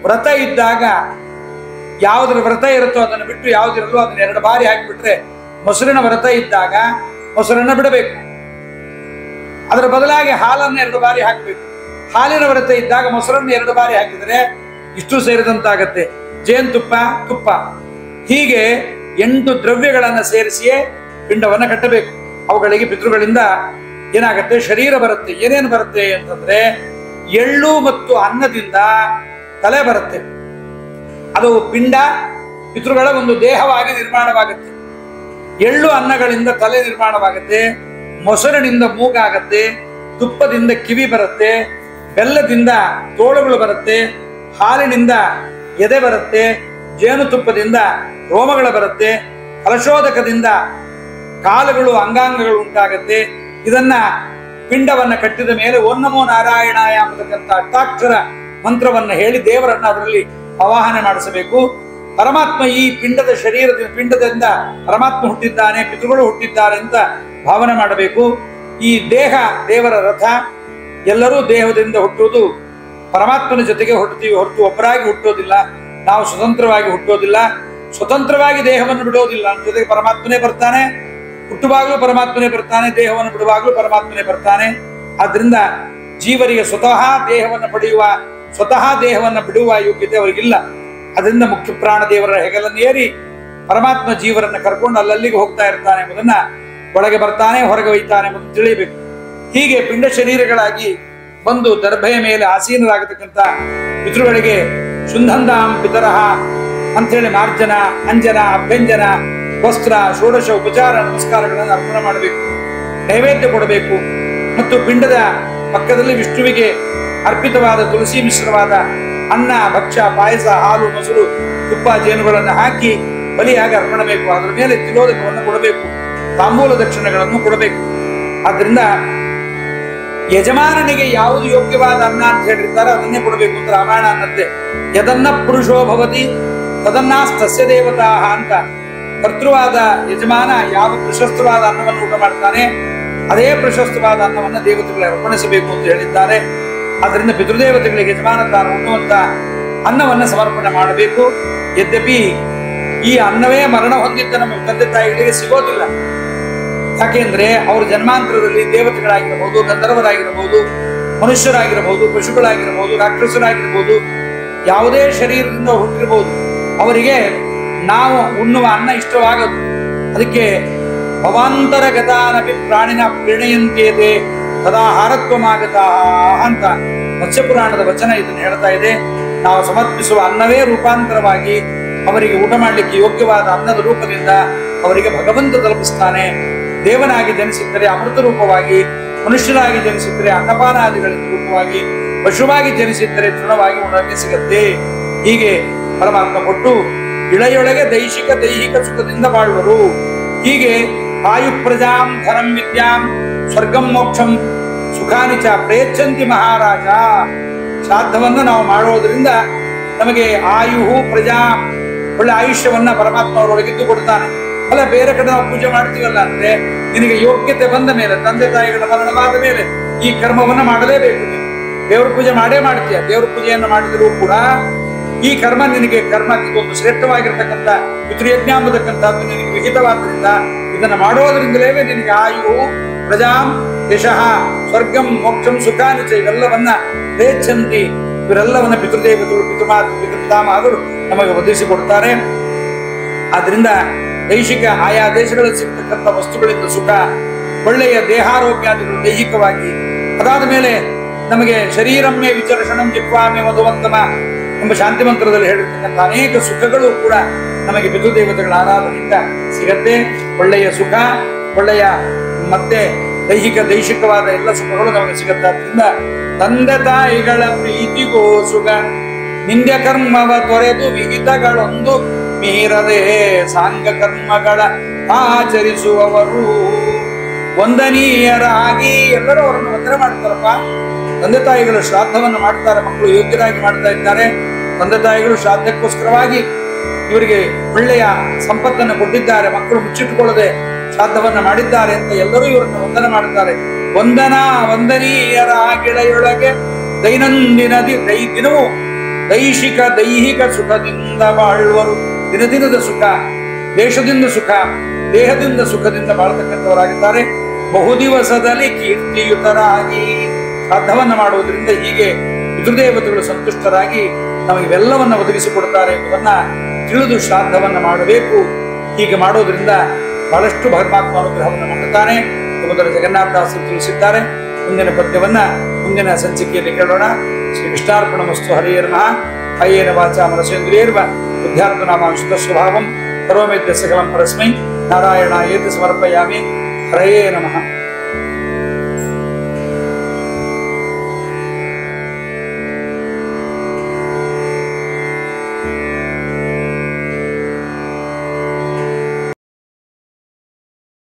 ವ್ರತ ಇದ್ದಾಗ ಯಾವುದ್ರ ವ್ರತ ಇರುತ್ತೋ ಅದನ್ನು ಬಿಟ್ಟು ಯಾವುದಿರಲ್ಲೋ ಅದನ್ನ 2 ಬಾರಿ ಹಾಕಿಬಿಟ್ರೆ, ಮೊಸರಿನ ವ್ರತ ಇದ್ದಾಗ ಮೊಸರನ್ನ ಬಿಡಬೇಕು. ಅದರ ಬದಲಾಗಿ ಹಾಲನ್ನು 2 ಬಾರಿ ಹಾಕಬೇಕು. ಹಾಲಿನ ವ್ರತ ಇದ್ದಾಗ ಮೊಸರನ್ನು 2 ಬಾರಿ ಹಾಕಿದರೆ ಇಷ್ಟು ಸೇರಿದಂತಾಗತ್ತೆ. ಜೇನುತುಪ್ಪ, ತುಪ್ಪ, ಹೀಗೆ 8 ದ್ರವ್ಯಗಳನ್ನು ಸೇರಿಸಿಯೇ ಪಿಂಡವನ್ನು ಕಟ್ಟಬೇಕು. ಅವುಗಳಿಗೆ ಪಿತೃಗಳಿಂದ ಏನಾಗತ್ತೆ, ಶರೀರ ಬರುತ್ತೆ. ಏನೇನು ಬರುತ್ತೆ ಅಂತಂದ್ರೆ ಎಳ್ಳು ಮತ್ತು ಅನ್ನದಿಂದ ತಲೆ ಬರುತ್ತೆ. ಅದು ಪಿಂಡ ಪಿತೃಗಳ ಒಂದು ದೇಹವಾಗಿ ನಿರ್ಮಾಣವಾಗುತ್ತೆ. ಎಳ್ಳು ಅನ್ನಗಳಿಂದ ತಲೆ ನಿರ್ಮಾಣವಾಗುತ್ತೆ. ಮೊಸರಿನಿಂದ ಮೂಗಾಗತ್ತೆ. ತುಪ್ಪದಿಂದ ಕಿವಿ ಬರುತ್ತೆ. ಬೆಲ್ಲದಿಂದ ತೋಳುಗಳು ಬರುತ್ತೆ. ಹಾಲಿನಿಂದ ಎದೆ ಬರುತ್ತೆ. ಜೇನುತುಪ್ಪದಿಂದ ರೋಮಗಳು ಬರುತ್ತೆ. ಕಲಶೋದಕದಿಂದ ಕಾಲುಗಳು, ಅಂಗಾಂಗಗಳು ಉಂಟಾಗತ್ತೆ. ಇದನ್ನ ಪಿಂಡವನ್ನ ಕಟ್ಟಿದ ಮೇಲೆ ಓಂ ನಮೋ ನಾರಾಯಣಾಯ ಎಂಬತಕ್ಕಂಥ ಅಷ್ಟಾಕ್ಷರ ಮಂತ್ರವನ್ನ ಹೇಳಿ ದೇವರನ್ನ ಅದರಲ್ಲಿ ಆವಾಹನೆ ಮಾಡಿಸಬೇಕು. ಪರಮಾತ್ಮ ಈ ಪಿಂಡದ ಪಿಂಡದಿಂದ ಪರಮಾತ್ಮ ಹುಟ್ಟಿದ್ದಾನೆ, ಪಿತೃಗಳು ಹುಟ್ಟಿದ್ದಾರೆ ಅಂತ ಭಾವನೆ ಮಾಡಬೇಕು. ಈ ದೇಹ ದೇವರ ರಥ. ಎಲ್ಲರೂ ದೇಹದಿಂದ ಹುಟ್ಟುವುದು ಪರಮಾತ್ಮನ ಜೊತೆಗೆ ಹುಟ್ಟುತ್ತೀವಿ ಹೊರತು ಒಬ್ಬರಾಗಿ ಹುಟ್ಟೋದಿಲ್ಲ. ನಾವು ಸ್ವತಂತ್ರವಾಗಿ ಹುಟ್ಟೋದಿಲ್ಲ. ಸ್ವತಂತ್ರವಾಗಿ ದೇಹವನ್ನು ಬಿಡೋದಿಲ್ಲ. ನಮ್ಮ ಜೊತೆಗೆ ಪರಮಾತ್ಮನೇ ಬರ್ತಾನೆ. ಹುಟ್ಟುವಾಗಲೂ ಪರಮಾತ್ಮನೇ ಬರ್ತಾನೆ, ದೇಹವನ್ನು ಬಿಡುವಾಗಲೂ ಪರಮಾತ್ಮನೇ ಬರ್ತಾನೆ. ಆದ್ರಿಂದ ಜೀವರಿಗೆ ಸ್ವತಃ ದೇಹವನ್ನು ಬಿಡುವ ಯೋಗ್ಯತೆ ಅವರಿಗಿಲ್ಲ. ಅದರಿಂದ ಮುಖ್ಯ ಪ್ರಾಣ ದೇವರ ಹೆಗಲನ್ನು ಏರಿ ಪರಮಾತ್ಮ ಜೀವರನ್ನ ಕರ್ಕೊಂಡು ಅಲ್ಲಲ್ಲಿಗೆ ಹೋಗ್ತಾ ಇರ್ತಾನೆ ಎಂಬುದನ್ನ, ಒಳಗೆ ಬರ್ತಾನೆ ಹೊರಗೆ ಒಯ್ತಾನೆ ಎಂಬುದನ್ನು ತಿಳಿಯಬೇಕು. ಹೀಗೆ ಪಿಂಡ ಶರೀರಗಳಾಗಿ ಬಂದು ದರ್ಭೆಯ ಮೇಲೆ ಆಸೀನರಾಗತಕ್ಕಂಥ ಪಿತೃಗಳಿಗೆ ಶುಂಧಂದಾಂ ಪಿತರಹ ಅಂಥೇಳಿ ಮಾರ್ಜನ, ಅಂಜನ, ಅಭ್ಯಂಜನ, ವಸ್ತ್ರ, ಷೋಡಶ ಉಪಚಾರ ನಮಸ್ಕಾರಗಳನ್ನು ಅರ್ಪಣೆ ಮಾಡಬೇಕು, ನೈವೇದ್ಯ ಕೊಡಬೇಕು. ಮತ್ತು ಪಿಂಡದ ಪಕ್ಕದಲ್ಲಿ ವಿಷ್ಣುವಿಗೆ ಅರ್ಪಿತವಾದ ತುಳಸಿ ಮಿಶ್ರವಾದ ಅನ್ನ, ಭಕ್ಷ್ಯ, ಪಾಯಸ, ಹಾಲು, ಮೊಸರು, ತುಪ್ಪ, ಜೇನುಗಳನ್ನು ಹಾಕಿ ಬಲಿಯಾಗಿ ಅರ್ಪಣೆ ಬೇಕು. ಅದರ ಮೇಲೆ ತಿಲೋದಕವನ್ನು ಕೊಡಬೇಕು, ತಾಂಬೂಲ ದಕ್ಷಿಣೆಗಳನ್ನು ಕೊಡಬೇಕು. ಆದ್ರಿಂದ ಯಜಮಾನನಿಗೆ ಯಾವುದು ಯೋಗ್ಯವಾದ ಅನ್ನ ಅಂತ ಹೇಳಿರ್ತಾರೆ ಅದನ್ನೇ ಕೊಡಬೇಕು ಅಂತ ರಾಮಾಯಣ ಅನ್ನತ್ತೆ. ಯದನ್ನ ಪುರುಷೋ ಭವತಿ ತದನ್ನಾಸ್ತಸ್ಯ ದೇವತಾ ಅಂತ. ಕರ್ತೃವಾದ ಯಜಮಾನ ಯಾವ ಪ್ರಶಸ್ತವಾದ ಅನ್ನವನ್ನು ಊಟ ಮಾಡ್ತಾನೆ ಅದೇ ಪ್ರಶಸ್ತವಾದ ಅನ್ನವನ್ನು ದೇವತೆಗಳಿಗೆ ಅರ್ಪಣಿಸಬೇಕು ಅಂತ ಹೇಳಿದ್ದಾರೆ. ಆದ್ದರಿಂದ ಪಿತೃದೇವತೆಗಳಿಗೆ ಯಜಮಾನ ತಾನು ಉಣ್ಣುವಂತ ಅನ್ನವನ್ನು ಸಮರ್ಪಣೆ ಮಾಡಬೇಕು. ಯದ್ಯಪಿ ಈ ಅನ್ನವೇ ಮರಣ ಹೊಂದಿದ್ದ ನಮ್ಮ ತಂದೆ ತಾಯಿಗಳಿಗೆ ಸಿಗೋದಿಲ್ಲ. ಯಾಕೆಂದ್ರೆ ಅವರು ಜನ್ಮಾಂತರದಲ್ಲಿ ದೇವತೆಗಳಾಗಿರಬಹುದು, ಗಂಧರ್ವರಾಗಿರಬಹುದು, ಮನುಷ್ಯರಾಗಿರಬಹುದು, ಪಶುಗಳಾಗಿರಬಹುದು, ರಾಕ್ಷಸರಾಗಿರಬಹುದು, ಯಾವುದೇ ಶರೀರದಿಂದ ಹುಟ್ಟಿರಬಹುದು. ಅವರಿಗೆ ನಾವು ಉಣ್ಣುವ ಅನ್ನ ಇಷ್ಟವಾಗದು. ಅದಕ್ಕೆ ಭವಾಂತರ ಗತಾನಪಿ ಪ್ರಾಣಿನ ಪ್ರಣಯಂತಿಯತೆ ತದಾಹಾರತ್ವಮಾಗತ ಅಂತ ಮತ್ಸ್ಯಪುರಾಣದ ವಚನ ಇದನ್ನು ಹೇಳ್ತಾ ಇದೆ. ನಾವು ಸಮರ್ಪಿಸುವ ಅನ್ನವೇ ರೂಪಾಂತರವಾಗಿ ಅವರಿಗೆ ಊಟ ಮಾಡಲಿಕ್ಕೆ ಯೋಗ್ಯವಾದ ಅನ್ನದ ರೂಪದಿಂದ ಅವರಿಗೆ ಭಗವಂತ ತಲುಪಿಸ್ತಾನೆ. ದೇವನಾಗಿ ಜನಿಸಿದ್ದರೆ ಅಮೃತ ರೂಪವಾಗಿ, ಮನುಷ್ಯನಾಗಿ ಜನಿಸಿದ್ದರೆ ಅನ್ನಪಾನಾದಿಗಳಿಂದ ರೂಪವಾಗಿ, ಪಶುವಾಗಿ ಜನಿಸಿದ್ದರೆ ತೃಣವಾಗಿ ಉಣಕ್ಕೆ ಸಿಗತ್ತೆ. ಹೀಗೆ ಪರಮಾತ್ಮ ಕೊಟ್ಟು ಇಳೆಯೊಳಗೆ ದೈಹಿಕ ಸುಖದಿಂದ ಬಾಳುವರು. ಹೀಗೆ ಆಯು ಪ್ರಜಾಂ ಧನಂ ವಿದ್ಯಾಂ ಸ್ವರ್ಗಂ ಮೋಕ್ಷಂ ಸುಖಾನಿ ಚ ಪ್ರಯಚ್ಛಂತಿ ಮಹಾರಾಜ. ಶ್ರಾದ್ದವನ್ನು ನಾವು ಮಾಡೋದ್ರಿಂದ ನಮಗೆ ಆಯು ಪ್ರಜಾ ಒಳ್ಳೆ ಆಯುಷ್ಯವನ್ನ ಪರಮಾತ್ಮ ಅವರೊಳಗಿದ್ದು ಕೊಡ್ತಾನೆ. ಅಲ್ಲ, ಬೇರೆ ಕಡೆ ನಾವು ಪೂಜೆ ಮಾಡ್ತೀವಲ್ಲ ಅಂದ್ರೆ ನಿನಗೆ ಯೋಗ್ಯತೆ ಬಂದ ಮೇಲೆ, ತಂದೆ ತಾಯಿಗಳ ಮರಣವಾದ ಮೇಲೆ ಈ ಕರ್ಮವನ್ನ ಮಾಡಲೇಬೇಕು. ನೀನು ದೇವ್ರ ಪೂಜೆ ಮಾಡೇ ಮಾಡ್ತೀಯ. ದೇವ್ರ ಪೂಜೆಯನ್ನು ಮಾಡಿದರೂ ಕೂಡ ಈ ಕರ್ಮ ನಿನಗೆ ಇದೊಂದು ಶ್ರೇಷ್ಠವಾಗಿರ್ತಕ್ಕಂಥ ಪಿತೃಯಜ್ಞ ಎಂಬತಕ್ಕಂಥದ್ದು ನಿನಗೆ ವಿಹಿತವಾದ್ರಿಂದ ಇದನ್ನ ಮಾಡೋದ್ರಿಂದಲೇ ನಿನಗೆ ಆಯು ಪ್ರಜಾಂ ಯಶಃ ಸ್ವರ್ಗಂ ಮೋಕ್ಷಂ ಸುಖಾನಿಚ ಇವೆಲ್ಲವನ್ನ ಪ್ರೇಚ್ಛಂತಿ. ಇವರೆಲ್ಲವನ್ನ ಪಿತೃದೇವತೆಗಳು, ಪಿತೃಪಿತಾಮಹರು ನಮಗೆ ಒದಗಿಸಿಕೊಡ್ತಾರೆ. ಆದ್ರಿಂದ ದೈಹಿಕ ಆಯಾ ದೇಶಗಳಲ್ಲಿ ಸಿಗ್ತಕ್ಕಂಥ ವಸ್ತುಗಳಿಂದ ಸುಖ, ಒಳ್ಳೆಯ ದೇಹಾರೋಗ್ಯಾದಿಗಳು ದೈಹಿಕವಾಗಿ, ಅದಾದ ಮೇಲೆ ನಮಗೆ ಶರೀರಮ್ಮೆ ವಿಚರ್ಷಣಂ ಜಿಹ್ವಾಮೆ ಮಧುವಂತಮ ಎಂಬ ಶಾಂತಿ ಮಂತ್ರದಲ್ಲಿ ಹೇಳಿರ್ತಕ್ಕಂಥ ಅನೇಕ ಸುಖಗಳು ಕೂಡ ನಮಗೆ ಪಿತೃದೇವತೆಗಳ ಆರಾಧನೆಯಿಂದ ಸಿಗತ್ತೆ. ಒಳ್ಳೆಯ ಸುಖ, ಒಳ್ಳೆಯ ಮತ್ತೆ ದೈಹಿಕವಾದ ಎಲ್ಲ ಸುಖಗಳು ನಮಗೆ ಸಿಗುತ್ತೆ. ಅದರಿಂದ ತಂದೆ ತಾಯಿಗಳ ಪ್ರೀತಿಗೋ ಸುಖ, ನಿಂದ್ಯ ಕರ್ಮವ ತೊರೆದು ವಿಹಿತಗಳೊಂದು ಮೀರದೆ ಸಾಂಗ ಕರ್ಮಗಳ ಆಚರಿಸುವವರು ವಂದನೀಯರಾಗಿ. ಎಲ್ಲರೂ ಅವರನ್ನು ವಂದನೆ ಮಾಡ್ತಾರಪ್ಪ. ತಂದೆ ತಾಯಿಗಳು ಶ್ರಾದ್ದವನ್ನು ಮಾಡ್ತಾರೆ, ಮಕ್ಕಳು ಯೋಗ್ಯರಾಗಿ ಮಾಡ್ತಾ ಇದ್ದಾರೆ. ತಂದೆ ತಾಯಿಗಳು ಶ್ರಾದ್ದಕ್ಕೋಸ್ಕರವಾಗಿ ಇವರಿಗೆ ಒಳ್ಳೆಯ ಸಂಪತ್ತನ್ನು ಕೊಟ್ಟಿದ್ದಾರೆ, ಮಕ್ಕಳು ಮುಚ್ಚಿಟ್ಟುಕೊಳ್ಳದೆ ಶ್ರಾದ್ದವನ್ನ ಮಾಡಿದ್ದಾರೆ ಅಂತ ಎಲ್ಲರೂ ಇವರನ್ನು ವಂದನೆ ಮಾಡುತ್ತಾರೆ. ವಂದನೀಯರಾಗಿಳೆಯೊಳಗೆ ದೈನಂದಿನ ದಿನವೂ ದೈಹಿಕ ಸುಖದಿಂದ ಬಾಳುವರು. ದಿನದ ಸುಖ, ದೇಶದಿಂದ ಸುಖ, ದೇಹದಿಂದ ಸುಖದಿಂದ ಬಾಳತಕ್ಕಂಥವರಾಗಿದ್ದಾರೆ. ಬಹುದಿವಸದಲ್ಲಿ ಕೀರ್ತಿಯುತರಾಗಿ ಶ್ರಾದ್ದವನ್ನ ಮಾಡುವುದರಿಂದ ಹೀಗೆ ಪಿತೃದೇವತೆಗಳು ಸಂತುಷ್ಟರಾಗಿ ನಮಗೆಲ್ಲವನ್ನ ಒದಗಿಸಿಕೊಡ್ತಾರೆ ಎಂಬುದನ್ನ ತಿಳಿದು ಶ್ರಾದ್ದವನ್ನ ಮಾಡಬೇಕು. ಹೀಗೆ ಮಾಡೋದ್ರಿಂದ ಬಹಳಷ್ಟು ಪರಮಾತ್ಮ ಅನುಗ್ರಹವನ್ನು ಮಾಡುತ್ತಾನೆ ಎಂಬುದನ್ನು ಜಗನ್ನಾಥದಾಸರು ತಿಳಿಸಿದ್ದಾರೆ. ಮುಂದಿನ ಪದ್ಯವನ್ನ ಮುಂದಿನ ಸಂಚಿಕೆಯಲ್ಲಿ ಕೇಳೋಣ. ಶ್ರೀ ಕೃಷ್ಣಾರ್ಪಣಮಸ್ತು. ಹರಿಯೇ ನಮಃ. ಕಾಯೇನ ವಾಚಾ ಮನಸೇಂದ್ರಿಯರ್ವ ಬುದ್ಧ್ಯಾತ್ಮನಾಮಾಂಶುತ ಸ್ವಭಾವಂ ಕರೋಮಿ ಸಕಲಂ ಪರಸ್ಮೈ ನಾರಾಯಣಾಯೇತಿ ಸಮರ್ಪಯಾಮಿ. ಹರಯೇ ನಮಃ.